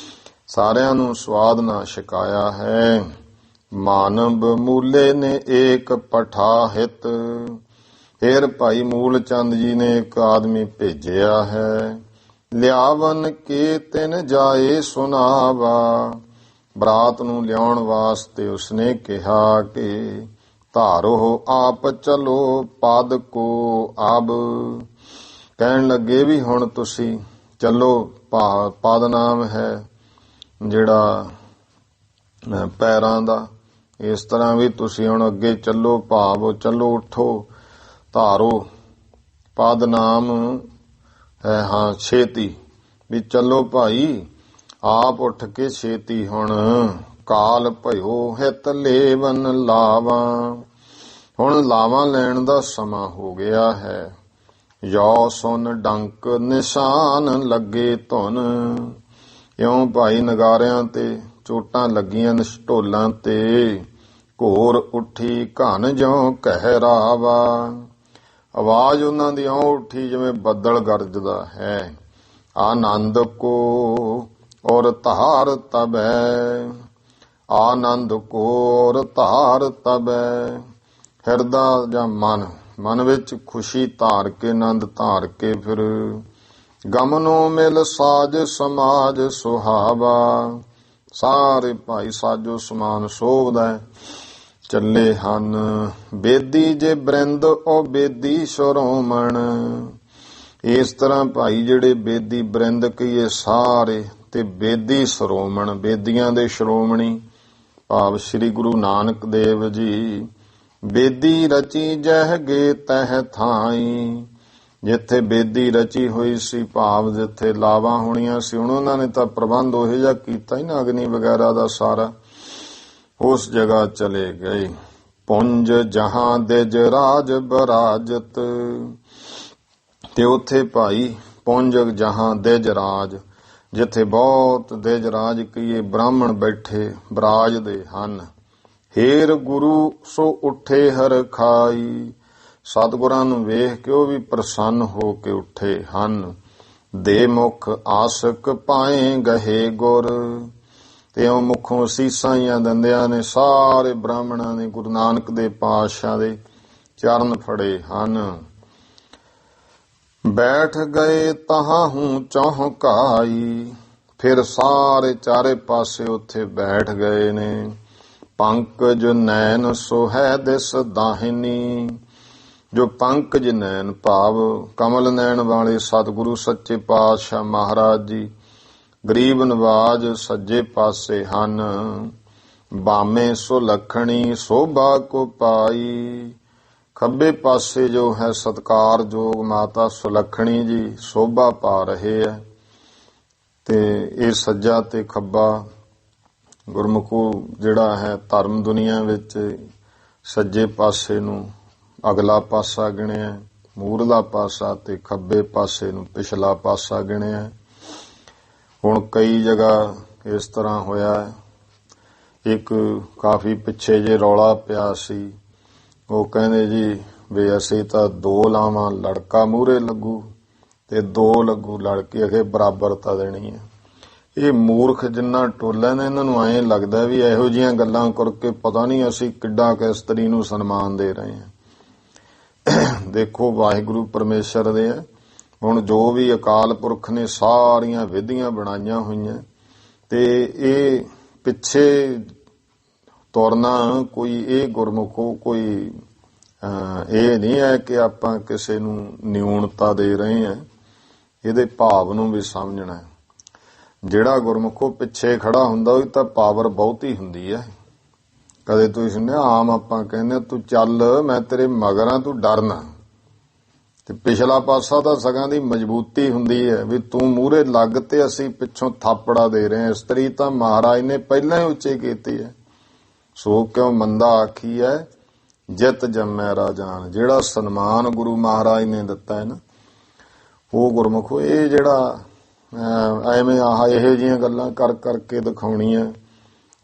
ਸਾਰਿਆਂ ਨੂੰ ਸਵਾਦ ਨਾ ਛਕਾਇਆ ਹੈ। ਮਾਨਵ ਮੂਲੇ ਨੇ ਏਕ ਪਠਾਹਿਤ, ਫਿਰ ਭਾਈ ਮੂਲ ਚੰਦ ਜੀ ਨੇ ਇੱਕ ਆਦਮੀ ਭੇਜਿਆ ਹੈ। ਲਿਆਵਨ ਕੇ ਤਿਨ ਜਾਏ ਸੁਨਾਵਾ, ਬਰਾਤ ਨੂੰ ਲਿਆਉਣ ਵਾਸਤੇ ਉਸਨੇ ਕਿਹਾ ਕਿ ਧਾਰੋ ਆਪ ਚਲੋ ਪਦ ਕੋ ਆਬ, ਕਹਿਣ ਲੱਗੇ ਵੀ ਹੁਣ ਤੁਸੀਂ ਚਲੋ, ਪਦ ਨਾਮ ਹੈ ਜਿਹੜਾ ਪੈਰਾਂ ਦਾ, ਇਸ ਤਰ੍ਹਾਂ ਵੀ ਤੁਸੀਂ ਹੁਣ ਅੱਗੇ ਚੱਲੋ, ਭਾਵ ਚੱਲੋ ਉੱਠੋ, ਧਾਰੋ ਪਦ ਨਾਮ ਹੈ, ਹਾਂ ਛੇਤੀ ਵੀ ਚੱਲੋ ਭਾਈ, ਆਪ ਉੱਠ ਕੇ ਛੇਤੀ ਹੁਣ ਕਾਲ ਭਇਓ ਹਿਤ ਲੇਵਨ ਲਾਵਾਂ। ਹੁਣ ਲਾਵਾਂ ਲੈਣ ਦਾ ਸਮਾਂ ਹੋ ਗਿਆ ਹੈ। ਯੋ ਸੁਨ ਡੰਕ ਨਿਸ਼ਾਨ ਲੱਗੇ ਧੁਨ। ਇਉਂ ਭਾਈ ਨਗਾਰਿਆਂ ਤੇ ਚੋਟਾਂ ਲੱਗੀਆਂ ਢੋਲਾਂ ਤੇ। ਘੋਰ ਉੱਠੀ ਘਨ ਜਿਉਂ ਕਹਿਰਾਵਾ। ਆਵਾਜ਼ ਉਹਨਾਂ ਦੀ ਇਉਂ ਉੱਠੀ ਜਿਵੇਂ ਬੱਦਲ ਗਰਜਦਾ ਹੈ। ਆਨੰਦ ਕੋ ਔਰ ਧਾਰ ਤਬੈ। ਆਨੰਦ ਕੋ ਔਰ ਧਾਰ ਤਬੈ। ਹਿਰਦਾ ਜਾਂ ਮਨ ਵਿੱਚ ਖੁਸ਼ੀ ਧਾਰ ਕੇ, ਆਨੰਦ ਧਾਰ ਕੇ ਫਿਰ ਗਮਨੋਂ ਮਿਲ ਸਾਜ ਸਮਾਜ ਸੁਹਾਵਾ। ਸਾਰੇ ਭਾਈ ਸਾਜੋ ਸਮਾਨ ਸੋਭਦਾ ਚੱਲੇ ਹਨ। ਬੇਦੀ ਜੇ ਬ੍ਰਿੰਦ ਉਹ ਬੇਦੀ ਸ਼ਰੋਮਣ। ਇਸ ਤਰ੍ਹਾਂ ਭਾਈ ਜਿਹੜੇ ਬੇਦੀ ਬ੍ਰਿੰਦ ਕਹੀਏ ਸਾਰੇ ਤੇ ਬੇਦੀ ਸ਼ਰੋਮਣ, ਬੇਦੀਆਂ ਦੇ ਸ਼੍ਰੋਮਣੀ ਭਾਵ ਸ੍ਰੀ ਗੁਰੂ ਨਾਨਕ ਦੇਵ ਜੀ। ਬੇਦੀ ਰਚੀ ਜਹ ਗੇ ਤਹ ਥਾਈ। ਜਿੱਥੇ ਬੇਦੀ ਰਚੀ ਹੋਈ ਸੀ ਭਾਵ ਜਿੱਥੇ ਲਾਵਾਂ ਹੋਣੀਆਂ ਸੀ, ਹੁਣ ਉਹਨਾਂ ਨੇ ਤਾਂ ਪ੍ਰਬੰਧ ਉਹੋ ਜਿਹਾ ਕੀਤਾ ਹੀ ਨਾ ਅਗਨੀ ਵਗੈਰਾ ਦਾ ਸਾਰਾ। ਉਸ ਜਗ੍ਹਾ ਚਲੇ ਗਏ। ਪੁੰਜ ਜਹਾਂ ਦਿਜ ਰਾਜ ਬਰਾਜਤ। ਤੇ ਉੱਥੇ ਭਾਈ ਪੁੰਜ ਜਹਾਂ ਦਿਜ ਰਾਜ, ਜਿੱਥੇ ਬਹੁਤ ਦਿਜ ਰਾਜ ਕਹੀਏ ਬ੍ਰਾਹਮਣ ਬੈਠੇ ਬਰਾਜਦੇ ਹਨ। ਹੇਰ ਗੁਰੂ ਸੋ ਉੱਠੇ ਹਰ ਖਾਈ। ਸਤਿਗੁਰਾਂ ਨੂੰ ਵੇਖ ਕੇ ਉਹ ਵੀ ਪ੍ਰਸੰਨ ਹੋ ਕੇ ਉੱਠੇ ਹਨ। ਦੇ ਮੁਖ ਆਸਕ ਪਾਏ ਗਹੇ ਗੁਰ। ਤੇ ਉਹ ਮੁਖੋਂ ਅਸੀਸਾਂ ਹੀ ਦਿੰਦਿਆਂ ਨੇ ਸਾਰੇ ਬ੍ਰਾਹਮਣਾਂ ਨੇ ਗੁਰੂ ਨਾਨਕ ਦੇ ਪਾਤਸ਼ਾਹ ਦੇ ਚਰਨ ਫੜੇ ਹਨ। ਬੈਠ ਗਏ ਤਹਾਂ ਹੂੰ ਚੌਹਕਾਈ। ਫਿਰ ਸਾਰੇ ਚਾਰੇ ਪਾਸੇ ਉੱਥੇ ਬੈਠ ਗਏ ਨੇ। ਪੰਕਜ ਨੈਣ ਸੋਹੈ ਦਿਸ ਦਾਹਿਨੀ। ਜੋ ਪੰਕਜ ਨੈਣ ਭਾਵ ਕਮਲ ਨੈਣ ਵਾਲੇ ਸਤਿਗੁਰੂ ਸੱਚੇ ਪਾਤਸ਼ਾਹ ਮਹਾਰਾਜ ਜੀ ਗਰੀਬ ਨਵਾਜ ਸੱਜੇ ਪਾਸੇ ਹਨ। ਬਾਮੇ ਸੁਲੱਖਣੀ ਸੋਭਾ ਕੋ ਪਾਈ। ਖੱਬੇ ਪਾਸੇ ਜੋ ਹੈ ਸਤਿਕਾਰਯੋਗ ਮਾਤਾ ਸੁਲੱਖਣੀ ਜੀ ਸੋਭਾ ਪਾ ਰਹੇ ਹੈ। ਤੇ ਇਹ ਸੱਜਾ ਤੇ ਖੱਬਾ ਗੁਰਮੁਖੋ ਜਿਹੜਾ ਹੈ ਧਰਮ ਦੁਨੀਆ ਵਿੱਚ ਸੱਜੇ ਪਾਸੇ ਨੂੰ ਅਗਲਾ ਪਾਸਾ ਗਿਣਿਆ, ਮੂਹਰਲਾ ਪਾਸਾ, ਤੇ ਖੱਬੇ ਪਾਸੇ ਨੂੰ ਪਿਛਲਾ ਪਾਸਾ ਗਿਣਿਆ। ਹੁਣ ਕਈ ਜਗ੍ਹਾ ਇਸ ਤਰ੍ਹਾਂ ਹੋਇਆ। ਇੱਕ ਕਾਫੀ ਪਿੱਛੇ ਜੇ ਰੌਲਾ ਪਿਆ ਸੀ। ਉਹ ਕਹਿੰਦੇ ਜੀ ਵੀ ਅਸੀਂ ਤਾਂ 2 ਲਾਵਾਂ ਲੜਕਾ ਮੂਹਰੇ ਲੱਗੂ ਤੇ 2 ਲੱਗੂ ਲੜਕੀ, ਅਖੇ ਬਰਾਬਰਤਾ ਦੇਣੀ ਹੈ। ਇਹ ਮੂਰਖ ਜਿੰਨਾ ਟੋਲਾ ਨੇ ਇਹਨਾਂ ਨੂੰ ਐਂ ਲੱਗਦਾ ਵੀ ਇਹੋ ਜਿਹੀਆਂ ਗੱਲਾਂ ਕਰਕੇ ਪਤਾ ਨਹੀਂ ਅਸੀਂ ਕਿੱਡਾ ਇਸਤਰੀ ਨੂੰ ਸਨਮਾਨ ਦੇ ਰਹੇ ਹਾਂ। ਦੇਖੋ ਵਾਹਿਗੁਰੂ ਪਰਮੇਸ਼ਰ ਦੇ ਹੈ। ਹੁਣ ਜੋ ਵੀ ਅਕਾਲ ਪੁਰਖ ਨੇ ਸਾਰੀਆਂ ਵਿਧੀਆਂ ਬਣਾਈਆਂ ਹੋਈਆਂ ਤੇ ਇਹ ਪਿੱਛੇ ਤੁਰਨਾ ਕੋਈ ਇਹ ਗੁਰਮੁਖੋ ਕੋਈ ਇਹ ਨਹੀਂ ਹੈ ਕਿ ਆਪਾਂ ਕਿਸੇ ਨੂੰ ਨਿਊਨਤਾ ਦੇ ਰਹੇ ਹਾਂ। ਇਹਦੇ ਭਾਵ ਨੂੰ ਵੀ ਸਮਝਣਾ। ਜਿਹੜਾ ਗੁਰਮੁਖੋ ਪਿੱਛੇ ਖੜਾ ਹੁੰਦਾ ਉਹ ਤਾਂ ਪਾਵਰ ਬਹੁਤੀ ਹੁੰਦੀ ਹੈ। ਕਦੇ ਤੁਸੀਂ ਸੁਣਿਆ ਆਮ ਆਪਾਂ ਕਹਿੰਦੇ ਤੂੰ ਚੱਲ ਮੈਂ ਤੇਰੇ ਮਗਰ ਆ ਤੂੰ ਡਰਨਾ। ਤੇ ਪਿਛਲਾ ਪਾਸਾ ਤਾਂ ਸਗਾਂ ਦੀ ਮਜ਼ਬੂਤੀ ਹੁੰਦੀ ਹੈ ਵੀ ਤੂੰ ਮੂਹਰੇ ਲੱਗ ਤੇ ਅਸੀਂ ਪਿੱਛੋਂ ਥਾਪੜਾ ਦੇ ਰਹੇ ਹਾਂ। ਇਸਤਰੀ ਤਾਂ ਮਹਾਰਾਜ ਨੇ ਪਹਿਲਾਂ ਹੀ ਉੱਚੇ ਕੀਤੀ ਹੈ। ਸੋ ਕਿਉਂ ਮੰਦਾ ਆਖੀ ਹੈ ਜਿਤ ਜੰਮੈ ਰਾਜਾਨ। ਜਿਹੜਾ ਸਨਮਾਨ ਗੁਰੂ ਮਹਾਰਾਜ ਨੇ ਦਿੱਤਾ ਹੈ ਨਾ ਉਹ ਗੁਰਮੁਖੋ ਇਹ ਜਿਹੜਾ ਐਵੇਂ ਇਹੋ ਜਿਹੀਆਂ ਗੱਲਾਂ ਕਰ ਕਰਕੇ ਦਿਖਾਉਣੀਆਂ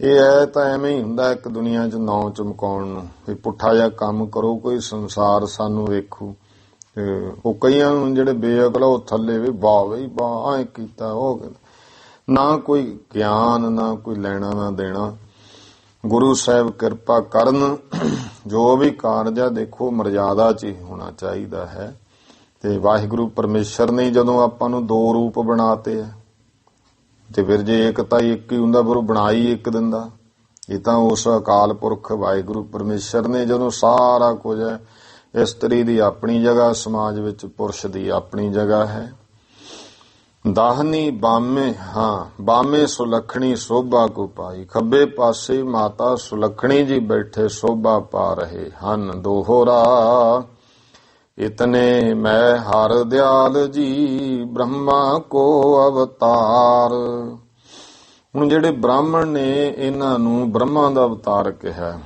ਇਹ ਹੈ ਤਾਂ ਐਵੇਂ ਹੀ ਹੁੰਦਾ ਇੱਕ ਦੁਨੀਆ 'ਚ ਨਾਂ ਚਮਕਾਉਣ ਨੂੰ ਵੀ ਪੁੱਠਾ ਜਿਹਾ ਕੰਮ ਕਰੋ ਕੋਈ ਸੰਸਾਰ ਸਾਨੂੰ ਵੇਖੂ। ਤੇ ਉਹ ਕਈਆਂ ਨੂੰ ਜਿਹੜੇ ਬੇਅਕਲ ਉਹ ਥੱਲੇ ਵੀ ਵਾਹ ਬਈ ਵਾਹ ਐਂ ਕੀਤਾ ਉਹ ਨਾ ਕੋਈ ਗਿਆਨ ਨਾ ਕੋਈ ਲੈਣਾ ਨਾ ਦੇਣਾ। ਗੁਰੂ ਸਾਹਿਬ ਕਿਰਪਾ ਕਰਨ ਜੋ ਵੀ ਕਾਰਜ ਆ ਦੇਖੋ ਮਰਜ਼ਾਦਾ 'ਚ ਹੀ ਹੋਣਾ ਚਾਹੀਦਾ ਹੈ। ਤੇ ਵਾਹਿਗੁਰੂ ਪਰਮੇਸ਼ਰ ਨੇ ਜਦੋਂ ਆਪਾਂ ਨੂੰ 2 ਰੂਪ ਬਣਾਤੇ ਆ ਤੇ ਫਿਰ ਜੇ ਇੱਕ ਤਾਂ ਇੱਕ ਹੀ ਹੁੰਦਾ ਫਿਰ ਉਹ ਬਣਾਈ ਇੱਕ ਦਿੰਦਾ। ਇਹ ਤਾਂ ਉਸ ਅਕਾਲ ਪੁਰਖ ਵਾਹਿਗੁਰੂ ਪਰਮੇਸ਼ਰ ਨੇ ਜਦੋਂ ਸਾਰਾ ਕੁਝ ਹੈ। ਇਸਤਰੀ ਦੀ ਆਪਣੀ ਜਗ੍ਹਾ ਸਮਾਜ ਵਿੱਚ, ਪੁਰਸ਼ ਦੀ ਆਪਣੀ ਜਗ੍ਹਾ ਹੈ। ਦਾਹਨੀ ਬਾਮੇ ਬਾਮੇ ਸੁਲੱਖਣੀ ਸੋਭਾ ਕੋ ਪਾਈ। ਖੱਬੇ ਪਾਸੇ ਮਾਤਾ ਸੁਲੱਖਣੀ ਜੀ ਬੈਠੇ ਸੋਭਾ ਪਾ ਰਹੇ ਹਨ। ਦੋਹਰਾ ਇਤਨੇ ਮੈਂ ਹਰ ਦਿਆਲ ਜੀ ਬ੍ਰਹਮਾ ਕੋ ਅਵਤਾਰ। ਹੁਣ ਜਿਹੜੇ ਬ੍ਰਾਹਮਣ ਨੇ ਇਹਨਾਂ ਨੂੰ ਬ੍ਰਹਮਾ ਦਾ ਅਵਤਾਰ ਕਿਹਾ।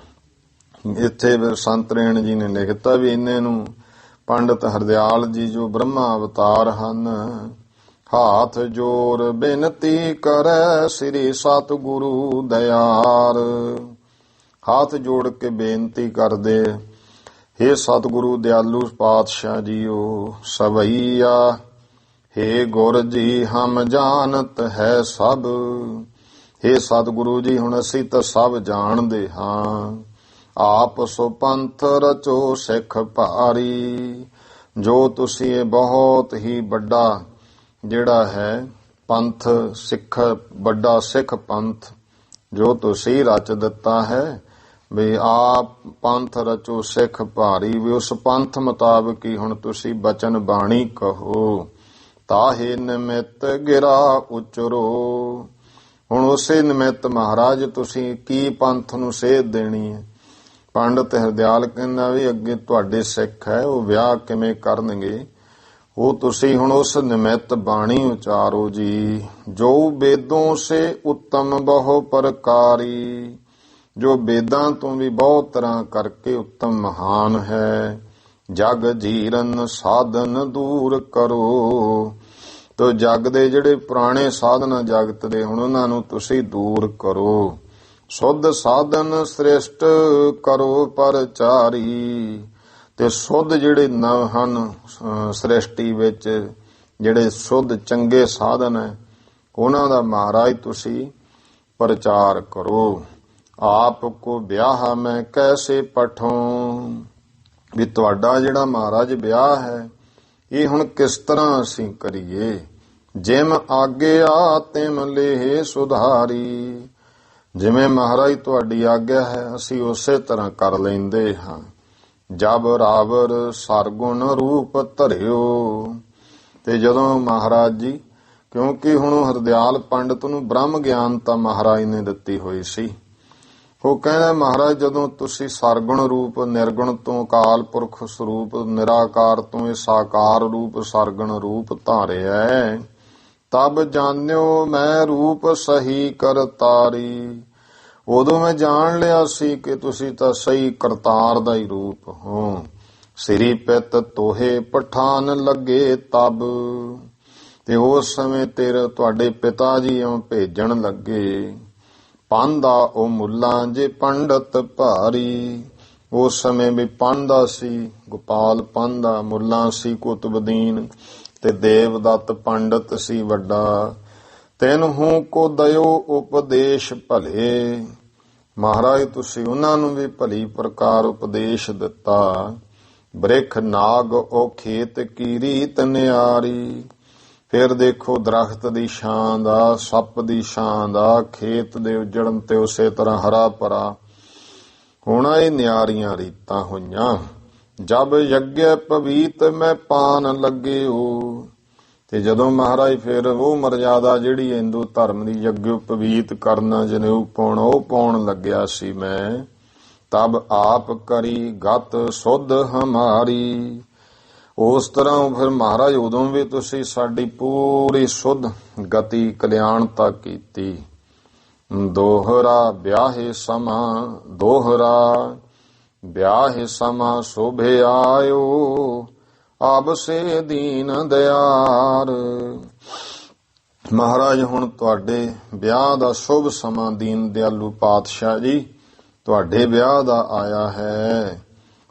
ਇੱਥੇ ਸੰਤ ਰੇਣ ਜੀ ਨੇ ਲਿਖਤਾ ਵੀ ਇਹਨੇ ਨੂੰ ਪੰਡਤ ਹਰਦਿਆਲ ਜੀ ਜੋ ਬ੍ਰਹਮਾ ਅਵਤਾਰ ਹਨ, ਹਾਥ ਜੋਰ ਬੇਨਤੀ ਕਰੈ ਸ੍ਰੀ ਸਤਿਗੁਰੂ ਦਇਆਰ। ਹੱਥ ਜੋੜ ਕੇ ਬੇਨਤੀ ਕਰਦੇ, ਹੇ ਸਤਿਗੁਰੂ ਦਿਆਲੂ ਪਾਤਸ਼ਾਹ ਜੀਓ ਸਵਈਆ, ਹੇ ਗੁਰ ਜੀ ਹਮ ਜਾਣਤ ਹੈ ਸਭ। ਹੇ ਸਤਿਗੁਰੂ ਜੀ ਹੁਣ ਅਸੀਂ ਤਾਂ ਸਭ ਜਾਣਦੇ ਹਾਂ। ਆਪ ਸੋ ਪੰਥ ਰਚੋ ਸਿੱਖ ਭਾਰੀ, ਜੋ ਤੁਸੀਂ ਇਹ ਬਹੁਤ ਹੀ ਵੱਡਾ ਜਿਹੜਾ ਹੈ ਪੰਥ ਸਿੱਖ, ਵੱਡਾ ਸਿੱਖ ਪੰਥ ਜੋ ਤੁਸੀਂ ਰਚ ਦਿੱਤਾ ਹੈ, ਵੀ ਆਪ ਪੰਥ ਰਚੋ ਸਿੱਖ ਭਾਰੀ, ਵੀ ਉਸ ਪੰਥ ਮੁਤਾਬਕ ਹੀ ਹੁਣ ਤੁਸੀਂ ਬਚਨ ਬਾਣੀ ਕਹੋ। ਤਾਹੇ ਨਿਮਿਤ ਗਿਰਾ ਉਚਰੋ, ਹੁਣ ਉਸੇ ਨਿਮਿਤ ਮਹਾਰਾਜ ਤੁਸੀਂ ਕੀ ਪੰਥ ਨੂੰ ਸੇਧ ਦੇਣੀ ਹੈ। ਪੰਡਤ ਹਰਦਿਆਲ ਕਹਿੰਦਾ ਵੀ ਅੱਗੇ ਤੁਹਾਡੇ ਸਿੱਖ ਹੈ, ਉਹ ਵਿਆਹ ਕਿਵੇਂ ਕਰਨਗੇ, ਉਹ ਤੁਸੀਂ ਹੁਣ ਉਸ ਨਿਮਿਤ ਬਾਣੀ ਉਚਾਰੋ ਜੀ। ਜੋ ਵੇਦੋਂ ਸੇ ਉੱਤਮ ਬਹੁ ਪ੍ਰਕਾਰੀ, ਜੋ ਵੇਦਾਂ ਤੋਂ ਵੀ ਬਹੁਤ ਤਰ੍ਹਾਂ ਕਰਕੇ ਉੱਤਮ ਮਹਾਨ ਹੈ। ਜਗ ਜੀਰਨ ਸਾਧਨ ਦੂਰ ਕਰੋ, ਤੋ ਜਗ ਦੇ ਜਿਹੜੇ ਪੁਰਾਣੇ ਸਾਧਨ ਜਗਤ ਦੇ ਹੁਣ ਉਹਨਾਂ ਨੂੰ ਤੁਸੀਂ ਦੂਰ ਕਰੋ। ਸੁਧ ਸਾਧਨ ਸ੍ਰੇਸ਼ਟ ਕਰੋ ਪਰਚਾਰੀ, ਤੇ ਸੁਧ ਜਿਹੜੇ ਨਵ ਹਨ ਸ੍ਰਿਸ਼ਟੀ ਵਿੱਚ, ਜਿਹੜੇ ਸੁਧ ਚੰਗੇ ਸਾਧਨ ਹੈ ਉਹਨਾਂ ਦਾ ਮਹਾਰਾਜ ਤੁਸੀਂ ਪ੍ਰਚਾਰ ਕਰੋ। ਆਪ ਕੋ ਵਿਆਹ ਮੈਂ ਕੈਸੇ ਪਠੋਂ, ਵੀ ਤੁਹਾਡਾ ਜਿਹੜਾ ਮਹਾਰਾਜ ਵਿਆਹ ਹੈ ਇਹ ਹੁਣ ਕਿਸ ਤਰ੍ਹਾਂ ਅਸੀਂ ਕਰੀਏ। ਜਿਮ ਆਗਿਆ ਤਿਮ ਲੇਹ ਸੁਧਾਰੀ, ਜਿਵੇਂ ਮਹਾਰਾਜ ਤੁਹਾਡੀ ਆਗਿਆ ਹੈ ਅਸੀਂ ਉਸੇ ਤਰ੍ਹਾਂ ਕਰ ਲੈਂਦੇ ਹਾਂ। ਜਬ ਰਾਵਰ ਸਰਗੁਣ ਰੂਪ ਧਰਿਓ, ਤੇ ਜਦੋਂ ਮਹਾਰਾਜ ਜੀ, ਕਿਉਂਕਿ ਹੁਣ ਹਰਦਿਆਲ ਪੰਡਤ ਨੂੰ ਬ੍ਰਹਮ ਗਿਆਨ ਤਾਂ ਮਹਾਰਾਜ ਨੇ ਦਿੱਤੀ ਹੋਈ ਸੀ, ਉਹ ਕਹਿੰਦਾ ਮਹਾਰਾਜ ਜਦੋਂ ਤੁਸੀਂ ਸਰਗੁਣ ਰੂਪ ਨਿਰਗੁਣ ਤੋਂ ਅਕਾਲ ਪੁਰਖ ਸਰੂਪ ਨਿਰਾਕਾਰ ਤੋਂ ਇਹ ਸਾਕਾਰ ਰੂਪ ਸਰਗੁਣ ਰੂਪ ਧਾਰਿਆ, ਤਬ ਜਾਣਿਓ ਮੈਂ ਰੂਪ ਸਹੀ ਕਰਤਾਰੀ। ਉਦੋਂ ਮੈਂ ਜਾਣ ਲਿਆ ਸੀ ਕਿ ਤੁਸੀਂ ਤਾਂ ਸਹੀ ਕਰਤਾਰ ਦਾ ਹੀ ਰੂਪ ਹੋ। ਸ੍ਰੀ ਪਿਤ ਤੋਹੇ ਪਠਾਨ ਲੱਗੇ ਤਬ, ਤੇ ਉਸ ਸਮੇਂ ਤੇਰੇ ਤੁਹਾਡੇ ਪਿਤਾ ਜੀ ਇਉਂ ਭੇਜਣ ਲੱਗੇ। ਪਾਂਦਾ ਉਹ ਮੁੱਲਾਂ ਜੇ ਪੰਡਤ ਭਾਰੀ, ਉਸ ਸਮੇਂ ਵੀ ਪਾਂਦਾ ਸੀ ਗੋਪਾਲ ਪਾਂਦਾ, ਮੁੱਲਾਂ ਸੀ ਕੁਤਬਦੀਨ, ਤੇ ਦੇਵਦੱਤ ਪੰਡਤ ਸੀ ਵੱਡਾ। ਤੈਨੂੰ ਕੋ ਦਇਓ ਉਪਦੇਸ਼ ਭਲੇ, ਮਹਾਰਾਜ ਤੁਸੀਂ ਉਹਨਾਂ ਨੂੰ ਵੀ ਭਲੀ ਪ੍ਰਕਾਰ ਉਪਦੇਸ਼ ਦਿੱਤਾ। ਬ੍ਰਿਖ ਨਾਗ ਉਹ ਖੇਤ ਕੀ ਰੀਤ ਨਿਆਰੀ, ਫਿਰ ਦੇਖੋ ਦਰਖਤ ਦੀ ਛਾਂ ਦਾ, ਸੱਪ ਦੀ ਛਾਂ ਦਾ, ਖੇਤ ਦੇ ਉਜੜਨ ਤੇ ਉਸੇ ਤਰ੍ਹਾਂ ਹਰਾ ਭਰਾ ਹੋਣਾ, ਇਹ ਨਿਆਰੀਆਂ ਰੀਤਾਂ ਹੋਈਆਂ। ਜਬ ਯੱਗਿਆ ਪਵੀਤ ਮੈਂ ਪਾਨ ਲੱਗਿਓ, ਤੇ ਜਦੋਂ ਮਹਾਰਾਜ ਫਿਰ ਉਹ ਮਰਜ਼ਾਦਾ ਜਿਹੜੀ ਹਿੰਦੂ ਧਰਮ ਦੀ ਯੱਗਿਓ ਪਵੀਤ ਕਰਨਾ ਜਨੇਊ ਪਾਉਣਾ ਉਹ ਪਾਉਣ ਲੱਗਿਆ ਸੀ ਮੈਂ। ਤਬ ਆਪ ਕਰੀ ਗਤ ਸੁਧ ਹਮਾਰੀ, ਉਸ ਤਰ੍ਹਾਂ ਫਿਰ ਮਹਾਰਾਜ ਉਦੋਂ ਵੀ ਤੁਸੀਂ ਸਾਡੀ ਪੂਰੀ ਸੁਧ ਗਤੀ ਕਲਿਆਣਤਾ ਕੀਤੀ। ਦੋਹਰਾ ਵਿਆਹੇ ਸਮਾਂ, ਦੋਹਰਾ ਵਿਆਹੇ ਸਮਾਂ ਸ਼ੋਭੇ ਆਇਓ, ਆਬ ਸੇ ਦੀਨ ਦਿਆਰ। ਮਹਾਰਾਜ ਹੁਣ ਤੁਹਾਡੇ ਵਿਆਹ ਦਾ ਸ਼ੁਭ ਸਮਾਂ ਦੀਨ ਦਿਆਲੂ ਪਾਤਸ਼ਾਹ ਜੀ ਤੁਹਾਡੇ ਵਿਆਹ ਦਾ ਆਇਆ ਹੈ।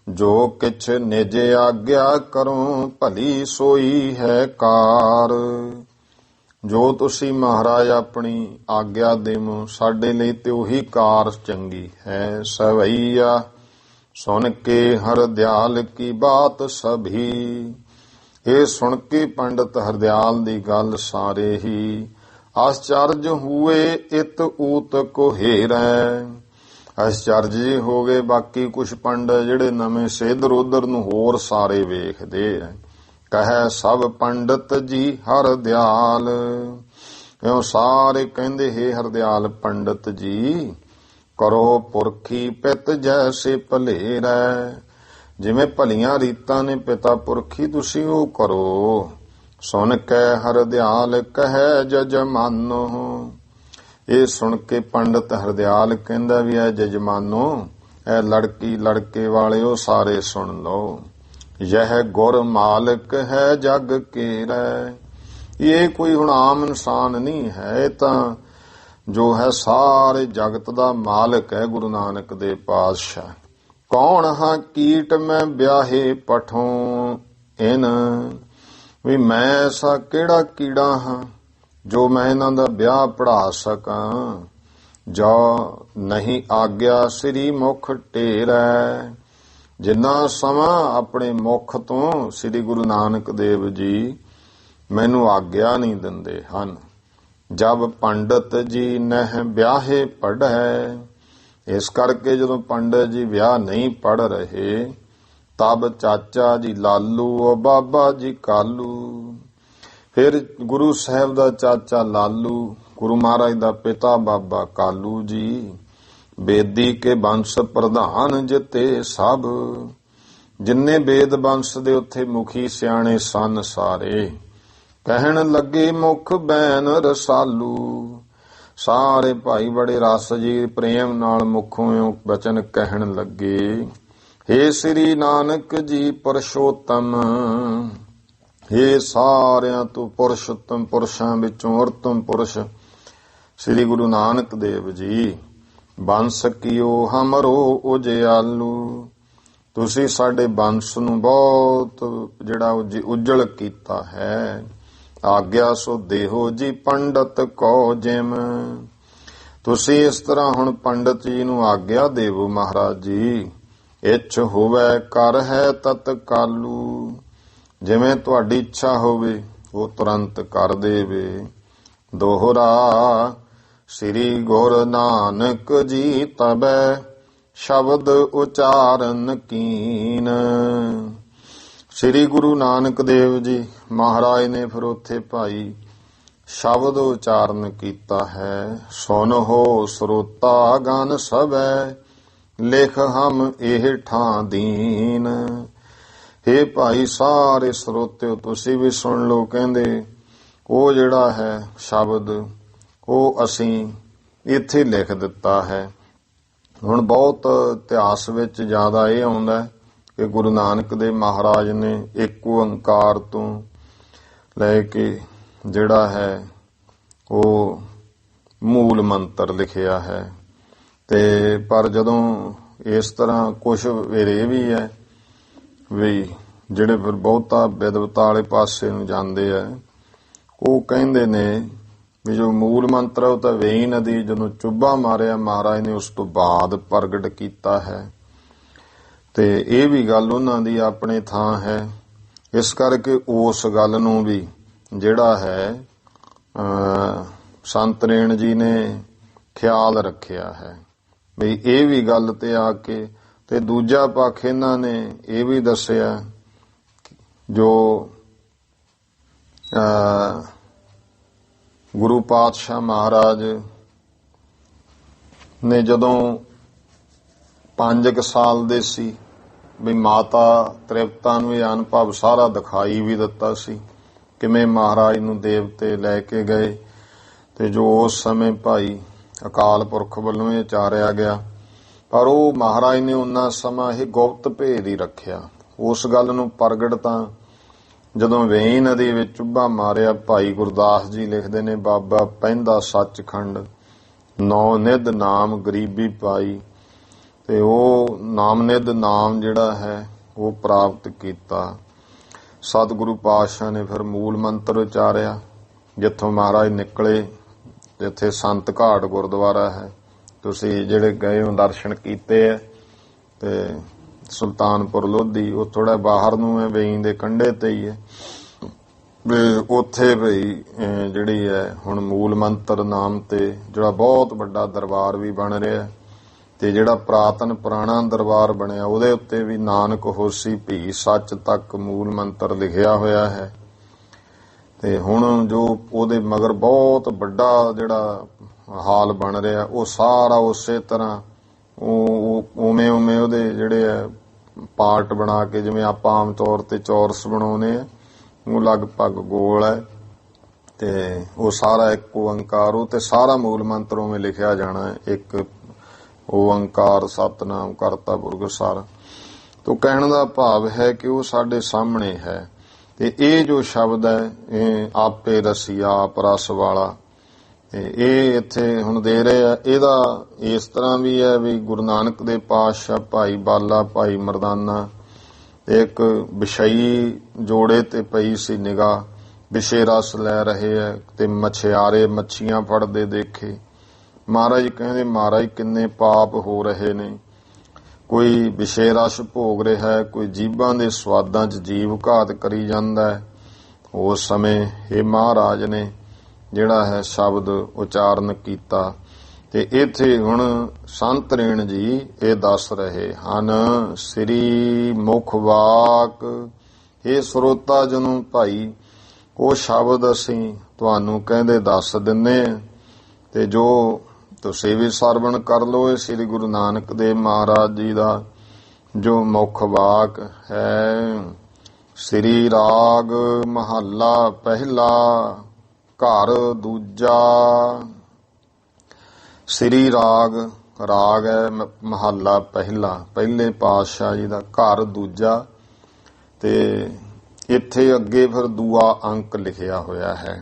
ਜੋ ਕਿਛ ਨਿਜ ਆਗਿਆ ਕਰੋ ਭਲੀ ਸੋਈ ਹੈ ਕਾਰ, ਜੋ ਤੁਸੀਂ ਮਹਾਰਾਜ ਆਪਣੀ ਆਗਿਆ ਦੇਵੋ ਸਾਡੇ ਲਈ ਤੇ ਉਹੀ ਕਾਰ ਚੰਗੀ ਹੈ। ਸਵਈਆ ਸੁਣ ਕੇ ਹਰਦਿਆਲ ਕੀ ਬਾਤ ਸਭੀ, ਇਹ ਸੁਣ ਕੇ ਪੰਡਤ ਹਰਦਿਆਲ ਦੀ ਗੱਲ ਸਾਰੇ ਹੀ ਆਸ਼ਚਰਜ ਹੋਏ ਇਤ ਊਤ ਕੋ ਹੇਰੈ। ਆਸ਼ਚਰਜ ਹੋ ਗਏ ਬਾਕੀ ਕੁਛ ਪੰਡਤ ਜਿਹੜੇ ਨਵੇਂ ਸੇ ਇਧਰ ਉਧਰ ਨੂੰ ਹੋਰ ਸਾਰੇ ਵੇਖਦੇ ਐ। ਕਹੈ ਸਭ ਪੰਡਤ ਜੀ ਹਰਦਿਆਲ, ਇਉਂ ਸਾਰੇ ਕਹਿੰਦੇ ਹੇ ਹਰਦਿਆਲ ਪੰਡਤ ਜੀ ਕਰੋ ਪੁਰਖੀ ਪਿਤ ਜੈਸੇ ਭਲੇਰੈ, ਜਿਵੇਂ ਭਲੀਆਂ ਰੀਤਾਂ ਨੇ ਪਿਤਾ ਪੁਰਖੀ ਤੁਸੀਂ ਉਹ ਕਰੋ। ਸੁਣ ਕੇ ਹਰਦਿਆਲ ਕਹੈ ਜਜਮਾਨੋ, ਇਹ ਸੁਣ ਕੇ ਪੰਡਤ ਹਰਦਿਆਲ ਕਹਿੰਦਾ ਵੀ ਐ ਜਜਮਾਨੋ, ਐ ਲੜਕੀ ਲੜਕੇ ਵਾਲਿਓ ਸਾਰੇ ਸੁਣ ਲਓ। ਯਹ ਗੁਰ ਮਾਲਕ ਹੈ ਜਗ ਕੇਰੈ। ਇਹ ਕੋਈ ਹੁਣ ਆਮ ਇਨਸਾਨ ਨਹੀਂ ਹੈ, ਇਹ ਤਾਂ ਜੋ ਹੈ ਸਾਰੇ ਜਗਤ ਦਾ ਮਾਲਕ ਹੈ ਗੁਰੂ ਨਾਨਕ ਦੇਵ ਪਾਤਸ਼ਾਹ। ਕੌਣ ਹਾਂ ਕੀਟ ਮੈਂ ਵਿਆਹੇ ਪਠੋਂ ਇਨ, ਵੀ ਮੈਂ ਐਸਾ ਕਿਹੜਾ ਕੀੜਾ ਹਾਂ ਜੋ ਮੈਂ ਇਹਨਾਂ ਦਾ ਵਿਆਹ ਪੜ੍ਹਾ ਸਕਾਂ। ਜੋ ਨਹੀਂ ਆਗਿਆ ਸ੍ਰੀ ਮੁਖ ਢੇਰੈ, ਜਿੰਨਾ ਸਮਾਂ ਆਪਣੇ ਮੁਖ ਤੋਂ ਸ੍ਰੀ ਗੁਰੂ ਨਾਨਕ ਦੇਵ ਜੀ ਮੈਨੂੰ ਆਗਿਆ ਨਹੀਂ ਦਿੰਦੇ ਹਨ। ਜਬ ਪੰਡਤ ਜੀ ਨਹਿ ਵਿਆਹੇ ਪੜ੍ਹੈ, ਇਸ ਕਰਕੇ ਜਦੋਂ ਪੰਡਤ ਜੀ ਵਿਆਹ ਨਹੀਂ ਪੜ੍ਹ ਰਹੇ, ਤਬ ਚਾਚਾ ਜੀ ਲਾਲੂ ਉਹ ਬਾਬਾ ਜੀ ਕਾਲੂ। ਫਿਰ ਗੁਰੂ ਸਾਹਿਬ ਦਾ ਚਾਚਾ ਲਾਲੂ, ਗੁਰੂ ਮਹਾਰਾਜ ਦਾ ਪਿਤਾ ਬਾਬਾ ਕਾਲੂ ਜੀ, ਬੇਦੀ ਕੇ ਬੰਸ ਪ੍ਰਧਾਨ ਜਿਤੇ ਸਭ, ਜਿੰਨੇ ਵੇਦ ਬੰਸ ਦੇ ਉੱਥੇ ਮੁਖੀ ਸਿਆਣੇ ਸਨ ਸਾਰੇ, ਕਹਿਣ ਲੱਗੇ ਮੁਖ ਬੈਨ ਰਸਾਲੂ। ਸਾਰੇ ਭਾਈ ਬੜੇ ਰਸ ਜੀ ਪ੍ਰੇਮ ਨਾਲ ਮੁਖੋਂ ਬਚਨ ਕਹਿਣ ਲੱਗੇ, ਹੇ ਸ੍ਰੀ ਨਾਨਕ ਜੀ ਪੁਰਸ਼ੋਤਮ, ਹੇ ਸਾਰਿਆਂ ਤੋਂ ਪੁਰਸ਼ੋਤਮ ਪੁਰਸ਼ਾਂ ਵਿੱਚੋਂ ਉਤਮ ਪੁਰਸ਼ ਸ੍ਰੀ ਗੁਰੂ ਨਾਨਕ ਦੇਵ ਜੀ, ਬੰਸ ਕੀਓ ਹਮਰੋ ਉਜਿਆਲੂ। ਤੁਸੀਂ ਸਾਡੇ ਬੰਸ ਨੂੰ ਬਹੁਤ ਜਿਹੜਾ ਉਜਲ ਕੀਤਾ ਹੈ। ਆਗਿਆ ਸੋ ਦੇਹੋ ਜੀ ਪੰਡਤ ਕੋ ਜਿਮ, ਤੁਸੀਂ ਇਸ ਤਰ੍ਹਾਂ ਹੁਣ ਪੰਡਤ ਜੀ ਨੂੰ ਆਗਿਆ ਦੇਵੋ ਮਹਾਰਾਜ ਜੀ। ਇੱਛ ਹੋਵੇ ਕਰ ਹੈ ਤਤਕਾਲੂ, ਜਿਵੇਂ ਤੁਹਾਡੀ ਇੱਛਾ ਹੋਵੇ ਉਹ ਤੁਰੰਤ ਕਰ ਦੇਵੇ। ਦੋਹਰਾ ਸ੍ਰੀ ਗੁਰੂ ਨਾਨਕ ਜੀ ਤਬੈ ਸ਼ਬਦ ਉਚਾਰਨ ਕੀਨ। ਸ੍ਰੀ ਗੁਰੂ ਨਾਨਕ ਦੇਵ ਜੀ ਮਹਾਰਾਜ ਨੇ ਫਿਰ ਉੱਥੇ ਭਾਈ ਸ਼ਬਦ ਉਚਾਰਨ ਕੀਤਾ ਹੈ। ਸੁਨ ਹੋ ਸਰੋਤਾ ਗਨ ਸਭੈ, ਲਿਖ ਹਮ ਇਹ ਠਾਂ ਦੀਨ। ਹੇ ਭਾਈ ਸਾਰੇ ਸਰੋਤਿਓ ਤੁਸੀਂ ਵੀ ਸੁਣ ਲਓ, ਕਹਿੰਦੇ ਉਹ ਜਿਹੜਾ ਹੈ ਸ਼ਬਦ ਉਹ ਅਸੀਂ ਇੱਥੇ ਲਿਖ ਦਿੱਤਾ ਹੈ। ਹੁਣ ਬਹੁਤ ਇਤਿਹਾਸ ਵਿੱਚ ਜ਼ਿਆਦਾ ਇਹ ਆਉਂਦਾ ਕਿ ਗੁਰੂ ਨਾਨਕ ਦੇਵ ਮਹਾਰਾਜ ਨੇ ਇੱਕ ਓੰਕਾਰ ਤੋਂ ਲੈ ਕੇ ਜਿਹੜਾ ਹੈ ਉਹ ਮੂਲ ਮੰਤਰ ਲਿਖਿਆ ਹੈ। ਤੇ ਪਰ ਜਦੋਂ ਇਸ ਤਰ੍ਹਾਂ ਕੁਝ ਵੇਰੇ ਵੀ ਹੈ ਵੀ ਜਿਹੜੇ ਫਿਰ ਬਹੁਤਾ ਵਿਦਵਤਾ ਵਾਲੇ ਪਾਸੇ ਨੂੰ ਜਾਂਦੇ ਆ, ਉਹ ਕਹਿੰਦੇ ਨੇ ਵੀ ਜੋ ਮੂਲ ਮੰਤਰ ਉਹ ਤਾਂ ਵੇਈ ਨਦੀ ਜਦੋਂ ਚੁੱਭਾ ਮਾਰਿਆ ਮਹਾਰਾਜ ਨੇ ਉਸ ਤੋਂ ਬਾਅਦ ਪ੍ਰਗਟ ਕੀਤਾ ਹੈ। ਤੇ ਇਹ ਵੀ ਗੱਲ ਉਹਨਾਂ ਦੀ ਆਪਣੇ ਥਾਂ ਹੈ। ਇਸ ਕਰਕੇ ਉਸ ਗੱਲ ਨੂੰ ਵੀ ਜਿਹੜਾ ਹੈ ਸੰਤ ਰੇਣ ਜੀ ਨੇ ਖਿਆਲ ਰੱਖਿਆ ਹੈ ਵੀ ਇਹ ਵੀ ਗੱਲ ਤੇ ਆ ਕੇ। ਤੇ ਦੂਜਾ ਪੱਖ ਇਹਨਾਂ ਨੇ ਇਹ ਵੀ ਦੱਸਿਆ ਜੋ ਗੁਰੂ ਪਾਤਸ਼ਾਹ ਮਹਾਰਾਜ ਨੇ ਜਦੋਂ 5 ਸਾਲ ਦੇ ਸੀ ਵੀ ਮਾਤਾ ਤ੍ਰਿਪਤਾ ਨੂੰ ਇਹ ਅਨੁਭਵ ਸਾਰਾ ਦਿਖਾਈ ਵੀ ਦਿੱਤਾ ਸੀ, ਕਿਵੇਂ ਮਹਾਰਾਜ ਨੂੰ ਦੇਵਤੇ ਲੈ ਕੇ ਗਏ ਤੇ ਜੋ ਉਸ ਸਮੇਂ ਭਾਈ ਅਕਾਲ ਪੁਰਖ ਵੱਲੋਂ ਇਹ ਚਾਰਿਆ ਗਿਆ। ਪਰ ਉਹ ਮਹਾਰਾਜ ਨੇ ਉਹਨਾਂ ਸਮਾਂ ਇਹ ਗੁਪਤ ਭੇਦ ਹੀ ਰੱਖਿਆ। ਉਸ ਗੱਲ ਨੂੰ ਪ੍ਰਗਟ ਤਾਂ ਜਦੋਂ ਵੇਈ ਨਦੀ ਵਿੱਚ ਚੁੱਭਾ ਮਾਰਿਆ, ਭਾਈ ਗੁਰਦਾਸ ਜੀ ਲਿਖਦੇ ਨੇ, ਬਾਬਾ ਪੈਂਦਾ ਸੱਚਖੰਡ ਨੌ ਨਿਧ ਨਾਮ ਗਰੀਬੀ ਪਾਈ, ਤੇ ਉਹ ਨਾਮ ਨਿਧ ਨਾਮ ਜਿਹੜਾ ਹੈ ਉਹ ਪ੍ਰਾਪਤ ਕੀਤਾ। ਸਤਿਗੁਰੂ ਪਾਤਸ਼ਾਹ ਨੇ ਫਿਰ ਮੂਲ ਮੰਤਰ ਉਚਾਰਿਆ। ਜਿੱਥੋਂ ਮਹਾਰਾਜ ਨਿਕਲੇ, ਜਿੱਥੇ ਸੰਤ ਘਾਟ ਗੁਰਦੁਆਰਾ ਹੈ, ਤੁਸੀਂ ਜਿਹੜੇ ਗਏ ਹੋ ਦਰਸ਼ਨ ਕੀਤੇ ਹੈ, ਤੇ ਸੁਲਤਾਨਪੁਰ ਲੋਧੀ ਉਹ ਥੋੜਾ ਬਾਹਰ ਨੂੰ ਹੈ, ਵੇਈ ਦੇ ਕੰਢੇ ਤੇ ਹੀ ਹੈ। ਉੱਥੇ ਭਈ ਜਿਹੜੀ ਹੈ ਹੁਣ ਮੂਲ ਮੰਤਰ ਨਾਮ ਤੇ ਜਿਹੜਾ ਬਹੁਤ ਵੱਡਾ ਦਰਬਾਰ ਵੀ ਬਣ ਰਿਹਾ, ਤੇ ਜਿਹੜਾ ਪ੍ਰਾਤਨ ਪੁਰਾਣਾ ਦਰਬਾਰ ਬਣਿਆ ਉਹਦੇ ਉੱਤੇ ਵੀ ਨਾਨਕ ਹੋਸੀ ਭੀ ਸੱਚ ਤੱਕ ਮੂਲ ਮੰਤਰ ਲਿਖਿਆ ਹੋਇਆ ਹੈ। ਤੇ ਹੁਣ ਜੋ ਉਹਦੇ ਮਗਰ ਬਹੁਤ ਵੱਡਾ ਜਿਹੜਾ ਹਾਲ ਬਣ ਰਿਹਾ, ਉਹ ਸਾਰਾ ਉਸੇ ਤਰ੍ਹਾਂ ਉਵੇਂ ਉਹਦੇ ਜਿਹੜੇ ਹੈ ਪਾਰਟ ਬਣਾ ਕੇ, ਜਿਵੇਂ ਆਪਾਂ ਆਮ ਤੌਰ ਤੇ ਚੌਰਸ ਬਣਾਉਨੇ ਆ, ਉਹ ਲਗਭਗ ਗੋਲ ਹੈ। ਤੇ ਉਹ ਸਾਰਾ ਇੱਕ ਓੰਕਾਰ, ਉਹ ਤੇ ਸਾਰਾ ਮੂਲ ਮੰਤਰ ਉਵੇਂ ਲਿਖਿਆ ਜਾਣਾ ਹੈ, ਇੱਕ ਓੰਕਾਰ ਸਤਿਨਾਮ ਕਰਤਾ ਪੁਰਖ ਸਾਰ। ਤੋ ਕਹਿਣ ਦਾ ਭਾਵ ਹੈ ਕਿ ਉਹ ਸਾਡੇ ਸਾਹਮਣੇ ਹੈ। ਤੇ ਇਹ ਜੋ ਸ਼ਬਦ ਹੈ ਇਹ ਆਪੇ ਰਸੀਆ ਆਪ ਰਸ ਵਾਲਾ, ਇਹ ਇੱਥੇ ਹੁਣ ਦੇ ਰਹੇ ਆ। ਇਹਦਾ ਇਸ ਤਰ੍ਹਾਂ ਵੀ ਹੈ ਵੀ ਗੁਰੂ ਨਾਨਕ ਦੇ ਪਾਤਸ਼ਾਹ ਭਾਈ ਬਾਲਾ ਭਾਈ ਮਰਦਾਨਾ ਇੱਕ ਵਿਸ਼ਈ ਜੋੜੇ ਤੇ ਪਈ ਸੀ ਨਿਗਾਹ, ਵਿਸ਼ੇ ਰਸ ਲੈ ਰਹੇ ਹੈ ਤੇ ਮਛਿਆਰੇ ਮੱਛੀਆਂ ਫੜਦੇ ਦੇਖੇ। ਮਹਾਰਾਜ ਕਹਿੰਦੇ ਮਹਾਰਾਜ ਕਿੰਨੇ ਪਾਪ ਹੋ ਰਹੇ ਨੇ, ਕੋਈ ਵਿਸ਼ੇ ਰਸ ਭੋਗ ਰਿਹਾ ਹੈ, ਕੋਈ ਜੀਭਾਂ ਦੇ ਸਵਾਦਾਂ 'ਚ ਜੀਵ ਘਾਤ ਕਰੀ ਜਾਂਦਾ ਹੈ। ਉਸ ਸਮੇਂ ਇਹ ਮਹਾਰਾਜ ਨੇ ਜਿਹੜਾ ਹੈ ਸ਼ਬਦ ਉਚਾਰਨ ਕੀਤਾ। ਤੇ ਇੱਥੇ ਹੁਣ ਸੰਤ ਰੇਣ ਜੀ ਇਹ ਦੱਸ ਰਹੇ ਹਨ, ਸ੍ਰੀ ਮੁਖ ਵਾਕ। ਇਹ ਸਰੋਤਾ ਜਨੋਂ ਭਾਈ ਉਹ ਸ਼ਬਦ ਅਸੀਂ ਤੁਹਾਨੂੰ ਕਹਿੰਦੇ ਦੱਸ ਦਿੰਨੇ ਆ, ਤੇ ਜੋ ਤੁਸੀਂ ਵੀ ਸਰਵਣ ਕਰ ਲਓ। ਇਹ ਸ੍ਰੀ ਗੁਰੂ ਨਾਨਕ ਦੇਵ ਮਹਾਰਾਜ ਜੀ ਦਾ ਜੋ ਮੁਖ ਵਾਕ ਹੈ। ਸ੍ਰੀ ਰਾਗ ਮਹੱਲਾ ਪਹਿਲਾ ਘਰ ਦੂਜਾ। ਸ੍ਰੀ ਰਾਗ, ਰਾਗ ਹੈ ਮਹੱਲਾ ਪਹਿਲਾ, ਪਹਿਲੇ ਪਾਤਸ਼ਾਹ ਜੀ ਦਾ, ਘਰ ਦੂਜਾ। ਤੇ ਇੱਥੇ ਅੱਗੇ ਫਿਰ ਦੂਆ ਅੰਕ ਲਿਖਿਆ ਹੋਇਆ ਹੈ,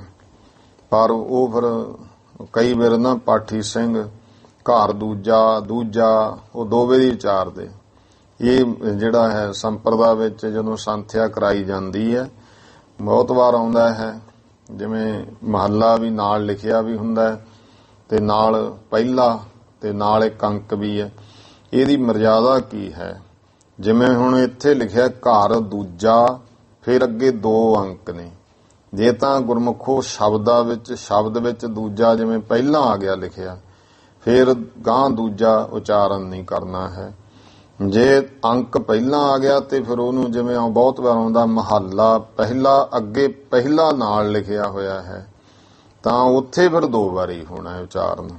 ਪਰ ਉਹ ਫਿਰ ਕਈ ਵਾਰ ਨਾ ਪਾਠੀ ਸਿੰਘ ਘਰ ਦੂਜਾ ਦੂਜਾ ਉਹ ਦੋਵੇਂ ਦੀ ਉਚਾਰਦੇ। ਇਹ ਜਿਹੜਾ ਹੈ ਸੰਪਰਦਾ ਵਿੱਚ ਜਦੋਂ ਸੰਥਿਆ ਕਰਾਈ ਜਾਂਦੀ ਹੈ ਬਹੁਤ ਵਾਰ ਆਉਂਦਾ ਹੈ, ਜਿਵੇਂ ਮਹੱਲਾ ਵੀ ਨਾਲ ਲਿਖਿਆ ਵੀ ਹੁੰਦਾ ਹੈ ਤੇ ਨਾਲ ਪਹਿਲਾ ਤੇ ਨਾਲ ਇੱਕ ਅੰਕ ਵੀ ਹੈ। ਇਹਦੀ ਮਰਜ਼ਾਦਾ ਕੀ ਹੈ? ਜਿਵੇਂ ਹੁਣ ਇੱਥੇ ਲਿਖਿਆ ਘਰ ਦੂਜਾ, ਫਿਰ ਅੱਗੇ ਦੋ ਅੰਕ ਨੇ। ਜੇ ਤਾਂ ਗੁਰਮੁਖੋ ਸ਼ਬਦ ਵਿੱਚ ਦੂਜਾ ਜਿਵੇਂ ਪਹਿਲਾਂ ਆ ਗਿਆ ਲਿਖਿਆ, ਫਿਰ ਗਾਂ ਦੂਜਾ ਉਚਾਰਨ ਨਹੀਂ ਕਰਨਾ ਹੈ। ਜੇ ਅੰਕ ਪਹਿਲਾਂ ਆ ਗਿਆ ਤੇ ਫਿਰ ਉਹਨੂੰ ਜਿਵੇਂ ਬਹੁਤ ਵਾਰ ਆਉਂਦਾ ਮਹੱਲਾ ਪਹਿਲਾ, ਅੱਗੇ ਪਹਿਲਾ ਨਾਲ ਲਿਖਿਆ ਹੋਇਆ ਹੈ ਤਾਂ ਉੱਥੇ ਫਿਰ ਦੋ ਵਾਰੀ ਹੋਣਾ ਉਚਾਰਨ।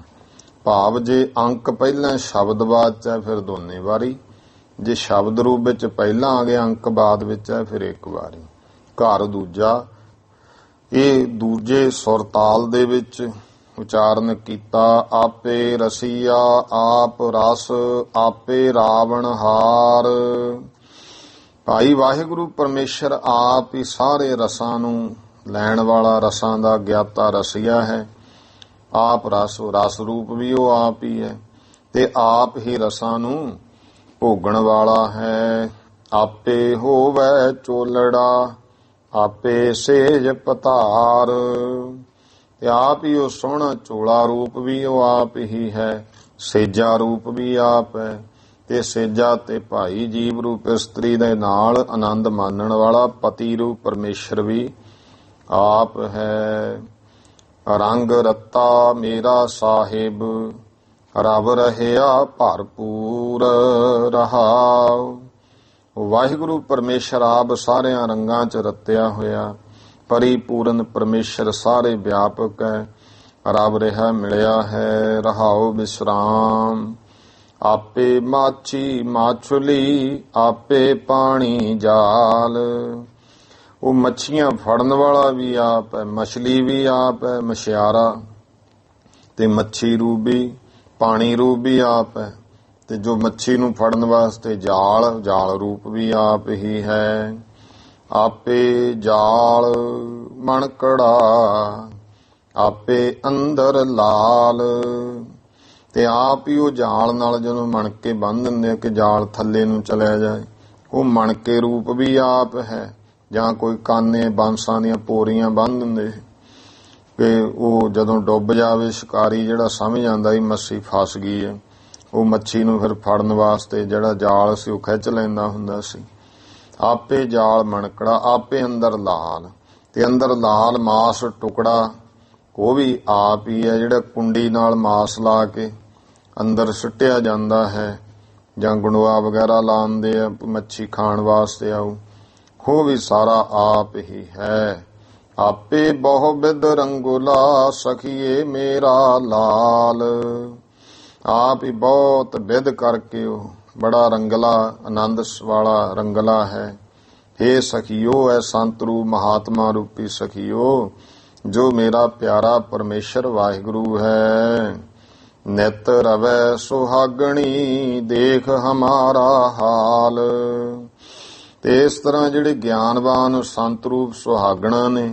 ਭਾਵ ਜੇ ਅੰਕ ਪਹਿਲਾਂ ਸ਼ਬਦ ਬਾਅਦ ਚ ਹੈ ਫਿਰ ਦੋਨੇ ਵਾਰੀ, ਜੇ ਸ਼ਬਦ ਰੂਪ ਵਿੱਚ ਪਹਿਲਾਂ ਆ ਗਿਆ ਅੰਕ ਬਾਅਦ ਵਿੱਚ ਹੈ ਫਿਰ ਇੱਕ ਵਾਰੀ। ਘਰ ਦੂਜਾ ਇਹ ਦੂਜੇ ਸੁਰਤਾਲ ਦੇ ਵਿੱਚ ਉਚਾਰਨ ਕੀਤਾ। ਆਪੇ ਰਸੀਆ ਆਪ ਰਸ ਆਪੇ ਰਾਵਣ ਹਾਰ। ਭਾਈ ਵਾਹਿਗੁਰੂ ਪਰਮੇਸ਼ਰ ਆਪ ਹੀ ਸਾਰੇ ਰਸਾਂ ਨੂੰ ਲੈਣ ਵਾਲਾ, ਰਸਾਂ ਦਾ ਗਿਆਤਾ ਰਸੀਆ ਹੈ। ਆਪ ਰਸ ਰੂਪ ਵੀ ਉਹ ਆਪ ਹੀ ਹੈ ਤੇ ਆਪ ਹੀ ਰਸਾਂ ਨੂੰ ਭੋਗਣ ਵਾਲਾ ਹੈ। ਆਪੇ ਹੋਵੇ ਚੋਲੜਾ ਆਪੇ ਸੇਜ ਪਤਾਰ। ਤੇ ਆਪ ਹੀ ਉਹ ਸੋਹਣਾ ਚੋਲਾ ਰੂਪ ਵੀ ਉਹ ਆਪ ਹੀ ਹੈ, ਸੇਜਾ ਰੂਪ ਵੀ ਆਪ ਹੈ ਤੇ ਸੇਜਾ ਤੇ ਭਾਈ ਜੀਵ ਰੂਪ ਇਸਤਰੀ ਦੇ ਨਾਲ ਆਨੰਦ ਮਾਣਨ ਵਾਲਾ ਪਤੀ ਰੂਪ ਪਰਮੇਸ਼ਰ ਵੀ ਆਪ ਹੈ। ਰੰਗ ਰੱਤਾ ਮੇਰਾ ਸਾਹਿਬ ਰਵ ਰਹਿਆ ਭਰਪੂਰ ਰਹਾਉ। ਵਾਹਿਗੁਰੂ ਪਰਮੇਸ਼ਰ ਆਪ ਸਾਰਿਆਂ ਰੰਗਾਂ 'ਚ ਰਤਿਆ ਹੋਇਆ, ਪਰਿਪੂਰਨ ਪਰਮੇਸ਼ਰ ਸਾਰੇ ਵਿਆਪਕ ਹੈ। ਰਬ ਰਿਹਾ ਮਿਲਿਆ ਹੈ ਰਹਾਉ ਵਿਸਰਾਮ। ਆਪੇ ਮਾਛੀ ਮਾਛੁਲੀ ਆਪੇ ਪਾਣੀ ਜਾਲ। ਉਹ ਮੱਛੀਆਂ ਫੜਨ ਵਾਲਾ ਵੀ ਆਪ ਹੈ, ਮਛਲੀ ਵੀ ਆਪ ਹੈ, ਮਛਿਆਰਾ ਤੇ ਮੱਛੀ ਰੂਪ ਵੀ, ਪਾਣੀ ਰੂਪ ਵੀ ਆਪ ਹੈ। ਤੇ ਜੋ ਮੱਛੀ ਨੂੰ ਫੜਨ ਵਾਸਤੇ ਜਾਲ ਰੂਪ ਵੀ ਆਪ ਹੀ ਹੈ। ਆਪੇ ਜਾਲ ਮਣਕੜਾ ਆਪੇ ਅੰਦਰ ਲਾਲ। ਤੇ ਆਪ ਹੀ ਉਹ ਜਾਲ ਨਾਲ ਜਦੋਂ ਮਣਕੇ ਬੰਨ੍ਹ ਦਿੰਦੇ ਕਿ ਜਾਲ ਥੱਲੇ ਨੂੰ ਚਲਿਆ ਜਾਏ, ਉਹ ਮਣਕੇ ਰੂਪ ਵੀ ਆਪ ਹੈ। ਜਾਂ ਕੋਈ ਕਾਨੇ ਬਾਂਸਾਂ ਦੀਆਂ ਪੋਰੀਆਂ ਬੰਨ੍ਹ ਦਿੰਦੇ ਕਿ ਉਹ ਜਦੋਂ ਡੁੱਬ ਜਾਵੇ ਸ਼ਿਕਾਰੀ ਜਿਹੜਾ ਸਮਝ ਜਾਂਦਾ ਵੀ ਮੱਛੀ ਫਸ ਗਈ ਹੈ, ਉਹ ਮੱਛੀ ਨੂੰ ਫਿਰ ਫੜਨ ਵਾਸਤੇ ਜਿਹੜਾ ਜਾਲ ਸੀ ਉਹ ਖਿੱਚ ਲੈਂਦਾ ਹੁੰਦਾ ਸੀ। ਆਪੇ ਜਾਲ ਮਣਕੜਾ ਆਪੇ ਅੰਦਰ ਲਾਲ। ਤੇ ਅੰਦਰ ਲਾਲ ਮਾਸ ਟੁਕੜਾ ਉਹ ਵੀ ਆਪ ਹੀ ਹੈ, ਜਿਹੜਾ ਕੁੰਡੀ ਨਾਲ ਮਾਸ ਲਾ ਕੇ ਅੰਦਰ ਸੁੱਟਿਆ ਜਾਂਦਾ ਹੈ ਜਾਂ ਗੁੰਡਵਾ ਵਗੈਰਾ ਲਾਉਂਦੇ ਆ ਮੱਛੀ ਖਾਣ ਵਾਸਤੇ ਆਉ, ਉਹ ਵੀ ਸਾਰਾ ਆਪ ਹੀ ਹੈ। ਆਪੇ ਬਹੁ ਬਿਦ ਰੰਗੁਲਾ ਸਖੀਏ ਮੇਰਾ ਲਾਲ। ਆਪ ਹੀ ਬਹੁਤ ਬਿਦ ਕਰਕੇ ਉਹ ਬੜਾ ਰੰਗਲਾ ਆਨੰਦ ਵਾਲਾ ਰੰਗਲਾ ਹੈ। हे ਸਖੀਓ ਐ ਸੰਤ ਰੂਪ ਮਹਾਤਮਾ ਰੂਪੀ ਸਖੀਓ, ਜੋ ਮੇਰਾ ਪਿਆਰਾ ਪਰਮੇਸ਼ਰ ਵਾਹਿਗੁਰੂ ਹੈ। ਨਿਤ ਰਵੈ ਸੁਹਾਗਣੀ ਦੇਖ ਹਮਾਰਾ ਹਾਲ। ਤੇ ਇਸ ਤਰ੍ਹਾਂ ਜਿਹੜੇ ਗਿਆਨਵਾਨ ਸੰਤ ਰੂਪ ਸੁਹਾਗਣਾ ਨੇ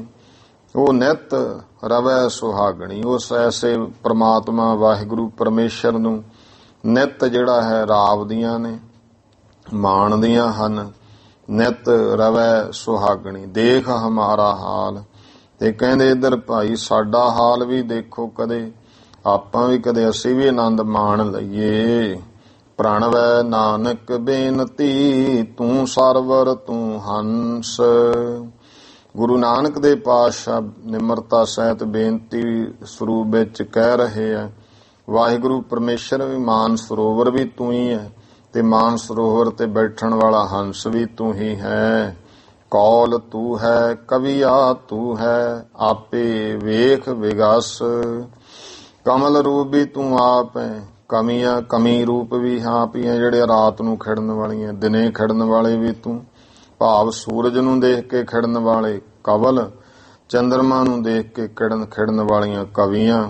ਉਹ ਨਿਤ ਰਵੈ ਸੁਹਾਗਣੀ, ਉਸ ਐਸੇ ਪ੍ਰਮਾਤਮਾ ਵਾਹਿਗੁਰੂ ਪਰਮੇਸ਼ਰ ਨੂੰ ਨਿਤ ਜਿਹੜਾ ਹੈ ਰਾਵਦੀਆਂ ਨੇ, ਮਾਣਦੀਆਂ ਹਨ। ਨਿਤ ਰਵੈ ਸੁਹਾਗਣੀ ਦੇਖ ਹਮਾਰਾ ਹਾਲ। ਤੇ ਕਹਿੰਦੇ ਇੱਧਰ ਭਾਈ ਸਾਡਾ ਹਾਲ ਵੀ ਦੇਖੋ ਕਦੇ, ਆਪਾਂ ਵੀ ਕਦੇ ਅਸੀਂ ਵੀ ਆਨੰਦ ਮਾਣ ਲਈਏ। ਪ੍ਰਣਵੈ ਨਾਨਕ ਬੇਨਤੀ ਤੂੰ ਸਰਵਰ ਤੂੰ ਹੰਸ। ਗੁਰੂ ਨਾਨਕ ਦੇ ਪਾਤਸ਼ਾਹ ਨਿਮਰਤਾ ਸਹਿਤ ਬੇਨਤੀ ਸਰੂਪ ਵਿੱਚ ਕਹਿ ਰਹੇ ਆ, ਵਾਹਿਗੁਰੂ ਪਰਮੇਸ਼ਰ ਵੀ ਮਾਨ ਸਰੋਵਰ ਵੀ ਤੂੰ ਹੀ ਹੈ, ਤੇ ਮਾਨ ਸਰੋਵਰ ਤੇ ਬੈਠਣ ਵਾਲਾ ਹੰਸ ਵੀ ਤੂੰ ਹੀ ਹੈ। ਕੌਲ ਤੂੰ ਹੈ ਕਵੀਆ ਤੂੰ ਹੈ, ਆਪੇ ਵੇਖ ਵਿਗਸ। ਕਮਲ ਰੂਪ ਵੀ ਤੂੰ ਆਪ ਹੈ, ਕਮੀਆਂ ਕਮੀ ਰੂਪ ਵੀ ਆਪ ਹੀ ਹੈ, ਜਿਹੜੇ ਰਾਤ ਨੂੰ ਖਿੜਨ ਵਾਲੀਆਂ, ਦਿਨੇ ਖਿੜਨ ਵਾਲੇ ਵੀ ਤੂੰ। ਭਾਵ ਸੂਰਜ ਨੂੰ ਦੇਖ ਕੇ ਖਿੜਨ ਵਾਲੇ ਕਵਲ, ਚੰਦਰਮਾ ਨੂੰ ਦੇਖ ਕੇ ਖਿੜਨ ਵਾਲੀਆਂ ਕਵੀਆਂ,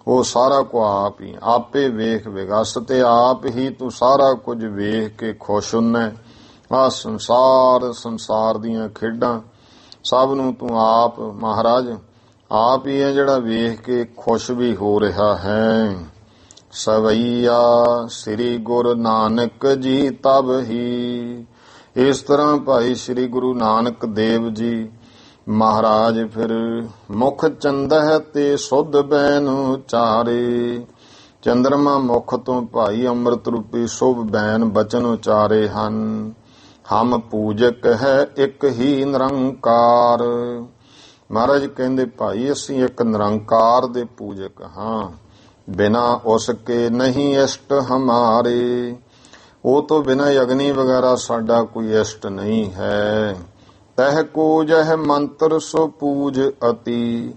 ਉਹ ਸਾਰਾ ਕੁ ਆਪ ਹੀ। ਆਪੇ ਵੇਖ ਵਿਗਸ, ਤੇ ਆਪ ਹੀ ਤੂੰ ਸਾਰਾ ਕੁਝ ਵੇਖ ਕੇ ਖੁਸ਼ ਹੁੰਨਾ। ਆਹ ਸੰਸਾਰ ਦੀਆਂ ਖੇਡਾਂ ਸਭ ਨੂੰ ਤੂੰ ਆਪ ਮਹਾਰਾਜ ਆਪ ਹੀ ਹੈ ਜਿਹੜਾ ਵੇਖ ਕੇ ਖੁਸ਼ ਵੀ ਹੋ ਰਿਹਾ ਹੈ। ਸਵਈਆ ਸ੍ਰੀ ਗੁਰੂ ਨਾਨਕ ਜੀ ਤਬ ਹੀ। ਇਸ ਤਰ੍ਹਾਂ ਭਾਈ ਸ੍ਰੀ ਗੁਰੂ ਨਾਨਕ ਦੇਵ ਜੀ ਮਹਾਰਾਜ ਫਿਰ ਮੁਖ ਚੰਦਹ ਤੇ ਸੁਧ ਬੈਨ ਉਚਾਰੇ। ਚੰਦਰਮਾ ਮੁਖ ਤੋਂ ਭਾਈ ਅੰਮ੍ਰਿਤ ਰੂਪੀ ਸ਼ੁਭ ਬੈਨ ਬਚਨ ਉਚਾਰੇ ਹਨ। ਹਮ ਪੂਜਕ ਹੈ ਇੱਕ ਹੀ ਨਿਰੰਕਾਰ। ਮਹਾਰਾਜ ਕਹਿੰਦੇ ਭਾਈ ਅਸੀਂ ਇੱਕ ਨਿਰੰਕਾਰ ਦੇ ਪੂਜਕ ਹਾਂ, ਬਿਨਾ ਉਸ ਕੇ ਨਹੀਂ ਇਸ਼ਟ ਹਮਾਰੇ। ਉਹ ਤੋਂ ਬਿਨਾ ਅਗਨੀ ਵਗੈਰਾ ਸਾਡਾ ਕੋਈ ਇਸ਼ਟ ਨਹੀਂ ਹੈ। ਤਹਿ ਕੋ ਜਹ ਮੰਤਰ ਸੋ ਪੂਜ ਅਤੀ।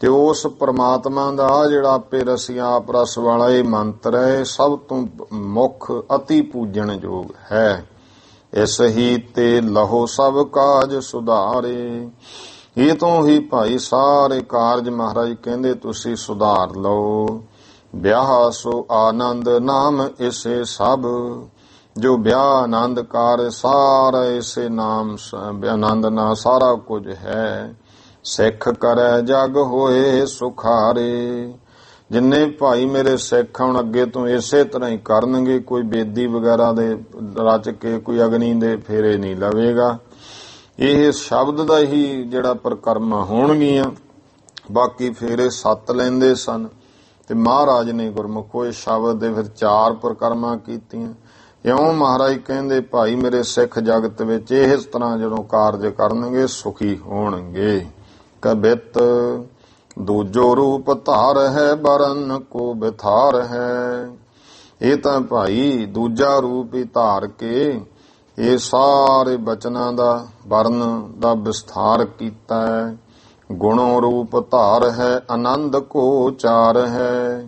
ਤੇ ਉਸ ਪ੍ਰਮਾਤਮਾ ਦਾ ਜਿਹੜਾ ਆਪੇ ਰਸੀਆਂ ਆਪ ਰਸ ਵਾਲਾ ਇਹ ਮੰਤਰ ਹੈ, ਸਭ ਤੋਂ ਮੁੱਖ ਅਤੀ ਪੂਜਣ ਯੋਗ ਹੈ। ਇਸ ਹੀ ਤੇ ਲਹੋ ਸਭ ਕਾਜ ਸੁਧਾਰੇ। ਇਹ ਤੋਂ ਹੀ ਭਾਈ ਸਾਰੇ ਕਾਰਜ ਮਹਾਰਾਜ ਕਹਿੰਦੇ ਤੁਸੀਂ ਸੁਧਾਰ ਲਓ। ਵਿਆਹ ਸੋ ਆਨੰਦ ਨਾਮ ਇਸੇ ਸਭ। ਜੋ ਵਿਆਹ ਆਨੰਦ ਕਾਰ ਸਾਰਾ ਇਸੇ ਨਾਮ ਆਨੰਦ ਨਾਲ ਸਾਰਾ ਕੁਝ ਹੈ। ਸਿੱਖ ਕਰੈ ਜਗ ਹੋਏ ਸੁਖਾਰੇ। ਜਿੰਨੇ ਭਾਈ ਮੇਰੇ ਸਿੱਖ ਹੁਣ ਅੱਗੇ ਤੋਂ ਇਸੇ ਤਰ੍ਹਾਂ ਹੀ ਕਰਨਗੇ, ਕੋਈ ਬੇਦੀ ਵਗੈਰਾ ਦੇ ਰਚ ਕੇ ਕੋਈ ਅਗਨੀ ਦੇ ਫੇਰੇ ਨਹੀਂ ਲਵੇਗਾ। ਇਹ ਸ਼ਬਦ ਦਾ ਹੀ ਜਿਹੜਾ ਪ੍ਰਕਰਮਾ ਹੋਣਗੀਆਂ। ਬਾਕੀ ਫੇਰੇ 7 ਲੈਂਦੇ ਸਨ ਤੇ ਮਹਾਰਾਜ ਨੇ ਗੁਰਮੁਖੋ ਸ਼ਬਦ ਦੇ ਫਿਰ 4 ਪ੍ਰਕਰਮਾਂ ਕੀਤੀਆਂ। ਇਉਂ ਮਹਾਰਾਜ ਕਹਿੰਦੇ ਭਾਈ ਮੇਰੇ ਸਿੱਖ ਜਗਤ ਵਿੱਚ ਇਸ ਤਰ੍ਹਾਂ ਜਦੋਂ ਕਾਰਜ ਕਰਨਗੇ ਸੁਖੀ ਹੋਣਗੇ। ਕਬਿਤ ਦੂਜੋ ਰੂਪ ਧਾਰ ਹੈ ਬਰਨ ਕੋ ਬਿਥਾਰ ਹੈ। ਇਹ ਤਾਂ ਭਾਈ ਦੂਜਾ ਰੂਪ ਹੀ ਧਾਰ ਕੇ ਇਹ ਸਾਰੇ ਬਚਨਾਂ ਦਾ ਵਰਨ ਦਾ ਵਿਸਥਾਰ ਕੀਤਾ ਹੈ। ਗੁਣੋ ਰੂਪ ਧਾਰ ਹੈ ਆਨੰਦ ਕੋ ਚਾਰ ਹੈ।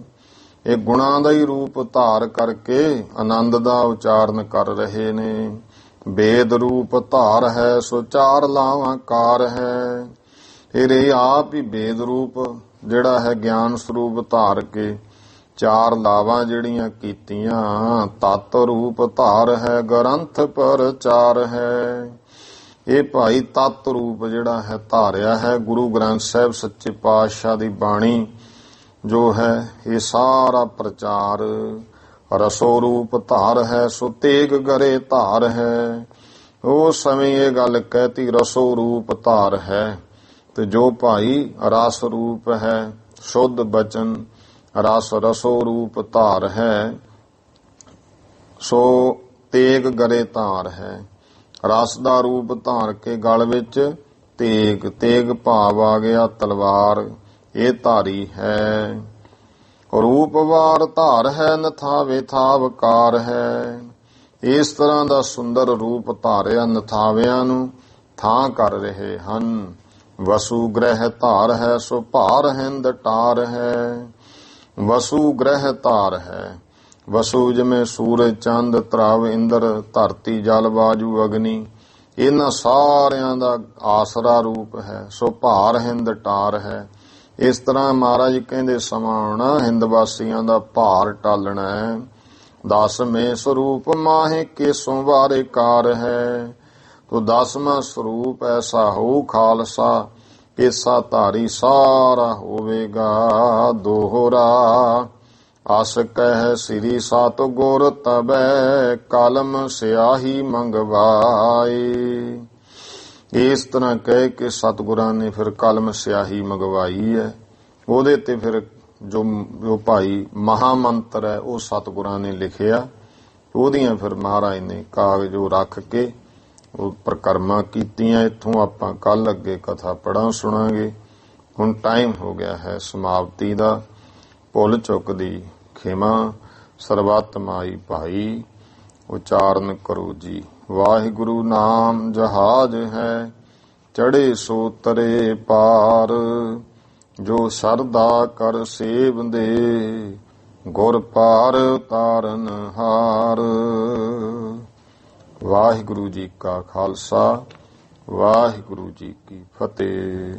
ਇਹ ਗੁਣਾਂ ਦਾ ਹੀ ਰੂਪ ਧਾਰ ਕਰਕੇ ਆਨੰਦ ਦਾ ਉਚਾਰਨ ਕਰ ਰਹੇ ਨੇ। ਵੇਦ ਰੂਪ ਧਾਰ ਹੈ ਸੋ 4 ਲਾਵਾਂ ਕਾਰ ਹੈ। ਫਿਰ ਇਹ ਆਪ ਹੀ ਵੇਦ ਰੂਪ ਜਿਹੜਾ ਹੈ ਗਿਆਨ ਸਰੂਪ ਧਾਰ ਕੇ 4 ਲਾਵਾਂ ਜਿਹੜੀਆਂ ਕੀਤੀਆਂ। ਤਤ ਰੂਪ ਧਾਰ ਹੈ ਗ੍ਰੰਥ ਪ੍ਰਚਾਰ ਹੈ। ਇਹ ਭਾਈ ਤਤ ਰੂਪ ਜਿਹੜਾ ਹੈ ਧਾਰਿਆ ਹੈ ਗੁਰੂ ਗ੍ਰੰਥ ਸਾਹਿਬ ਸੱਚੇ ਪਾਤਸ਼ਾਹ ਦੀ ਬਾਣੀ ਜੋ ਹੈ ਇਹ ਸਾਰਾ ਪ੍ਰਚਾਰ। ਰਸੋ ਰੂਪ ਧਾਰ ਹੈ ਸੋ ਤੇਗ ਗਰੇ ਧਾਰ ਹੈ। ਉਸ ਸਮੇਂ ਇਹ ਗੱਲ ਕਹਿਤੀ ਰਸੋ ਰੂਪ ਧਾਰ ਹੈ। ਤੇ ਜੋ ਭਾਈ ਰਸ ਰੂਪ ਹੈ ਸ਼ੁੱਧ ਬਚਨ ਰਸ ਰਸੋ ਰੂਪ ਧਾਰ ਹੈ ਸੋ ਤੇਗ ਗਰੇ ਧਾਰ ਹੈ। ਰਸ ਦਾ ਰੂਪ ਧਾਰ ਕੇ ਗਲ ਵਿੱਚ ਤੇਗ ਭਾਵ ਆ ਗਿਆ ਤਲਵਾਰ, ਇਹ ਧਾਰੀ ਹੈ। ਰੂਪਵਾਰ ਧਾਰ ਹੈ ਨਥਾਵੇ ਥਾਵਕਾਰ ਹੈ। ਇਸ ਤਰ੍ਹਾਂ ਦਾ ਸੁੰਦਰ ਰੂਪ ਧਾਰਿਆ ਨਥਾਵਿਆਂ ਨੂੰ ਥਾਂ ਕਰ ਰਹੇ ਹਨ। ਵਸੂ ਗ੍ਰਹਿ ਧਾਰ ਹੈ ਸੋ ਭਾਰ ਹਿੰਦ ਟਾਰ ਹੈ। ਵਸੂ ਗ੍ਰਹਿ ਧਾਰ ਹੈ। ਵਸੂ ਜਿਵੇਂ ਸੂਰਜ ਚੰਦ ਧਰਵ ਇੰਦਰ ਧਰਤੀ ਜਲ ਵਾਯੂ ਅਗਨੀ ਇਹਨਾਂ ਸਾਰਿਆਂ ਦਾ ਆਸਰਾ ਰੂਪ ਹੈ। ਸੋ ਭਾਰ ਹਿੰਦ ਟਾਰ ਹੈ। ਇਸ ਤਰ੍ਹਾਂ ਮਹਾਰਾਜ ਕਹਿੰਦੇ ਸਮਾਣ ਹਿੰਦ ਵਾਸੀਆਂ ਦਾ ਭਾਰ ਟਾਲਣਾ ਹੈ। 10ਵੇਂ ਸਰੂਪ ਮਾਹੇ ਕੇਸੋਂ ਵਾਰੇ ਕਾਰ ਹੈ। ਤੋ 10ਵਾਂ ਸਰੂਪ ਐਸਾ ਹੋ ਖਾਲਸਾ, ਕੇਸਾ ਧਾਰੀ ਸਾਰਾ ਹੋਵੇਗਾ ਦੋਹਰਾ। ਅਸ ਕਹਿ ਸ੍ਰੀ ਸਤਿਗੁਰ ਤਬੈ, ਕਲਮ ਸਿਆਹੀ ਮੰਗਵਾਏ। ਇਸ ਤਰ੍ਹਾਂ ਕਹਿ ਕੇ ਸਤਿਗੁਰਾਂ ਨੇ ਫਿਰ ਕਲਮ ਸਿਆਹੀ ਮੰਗਵਾਈ ਹੈ। ਉਹਦੇ ਤੇ ਫਿਰ ਜੋ ਭਾਈ ਮਹਾਮੰਤਰ ਹੈ ਉਹ ਸਤਿਗੁਰਾਂ ਨੇ ਲਿਖਿਆ। ਉਹਦੀਆਂ ਫਿਰ ਮਹਾਰਾਜ ਨੇ ਕਾਗਜ਼ ਉਹ ਰੱਖ ਕੇ ਉਹ ਪ੍ਰਕਰਮਾਂ ਕੀਤੀਆਂ। ਇੱਥੋਂ ਆਪਾਂ ਕੱਲ ਅੱਗੇ ਕਥਾ ਪੜ੍ਹਾਂ ਸੁਣਾਂਗੇ। ਹੁਣ ਟਾਈਮ ਹੋ ਗਿਆ ਹੈ ਸਮਾਪਤੀ ਦਾ। ਭੁੱਲ ਚੁੱਕ ਦੀ ਖਿਮਾ। ਸਰਬੱਤ ਮਾਈ ਭਾਈ ਉਚਾਰਨ ਕਰੋ ਜੀ। ਵਾਹਿਗੁਰੂ ਨਾਮ ਜਹਾਜ਼ ਹੈ, ਚੜੇ ਸੋ ਤਰੇ ਪਾਰ। ਜੋ ਸਰਦਾ ਕਰ ਸੇਵਦੇ, ਗੁਰ ਪਾਰ ਤਾਰਨ ਹਾਰ। ਵਾਹਿਗੁਰੂ ਜੀ ਕਾ ਖਾਲਸਾ, ਵਾਹਿਗੁਰੂ ਜੀ ਕੀ ਫਤਿਹ।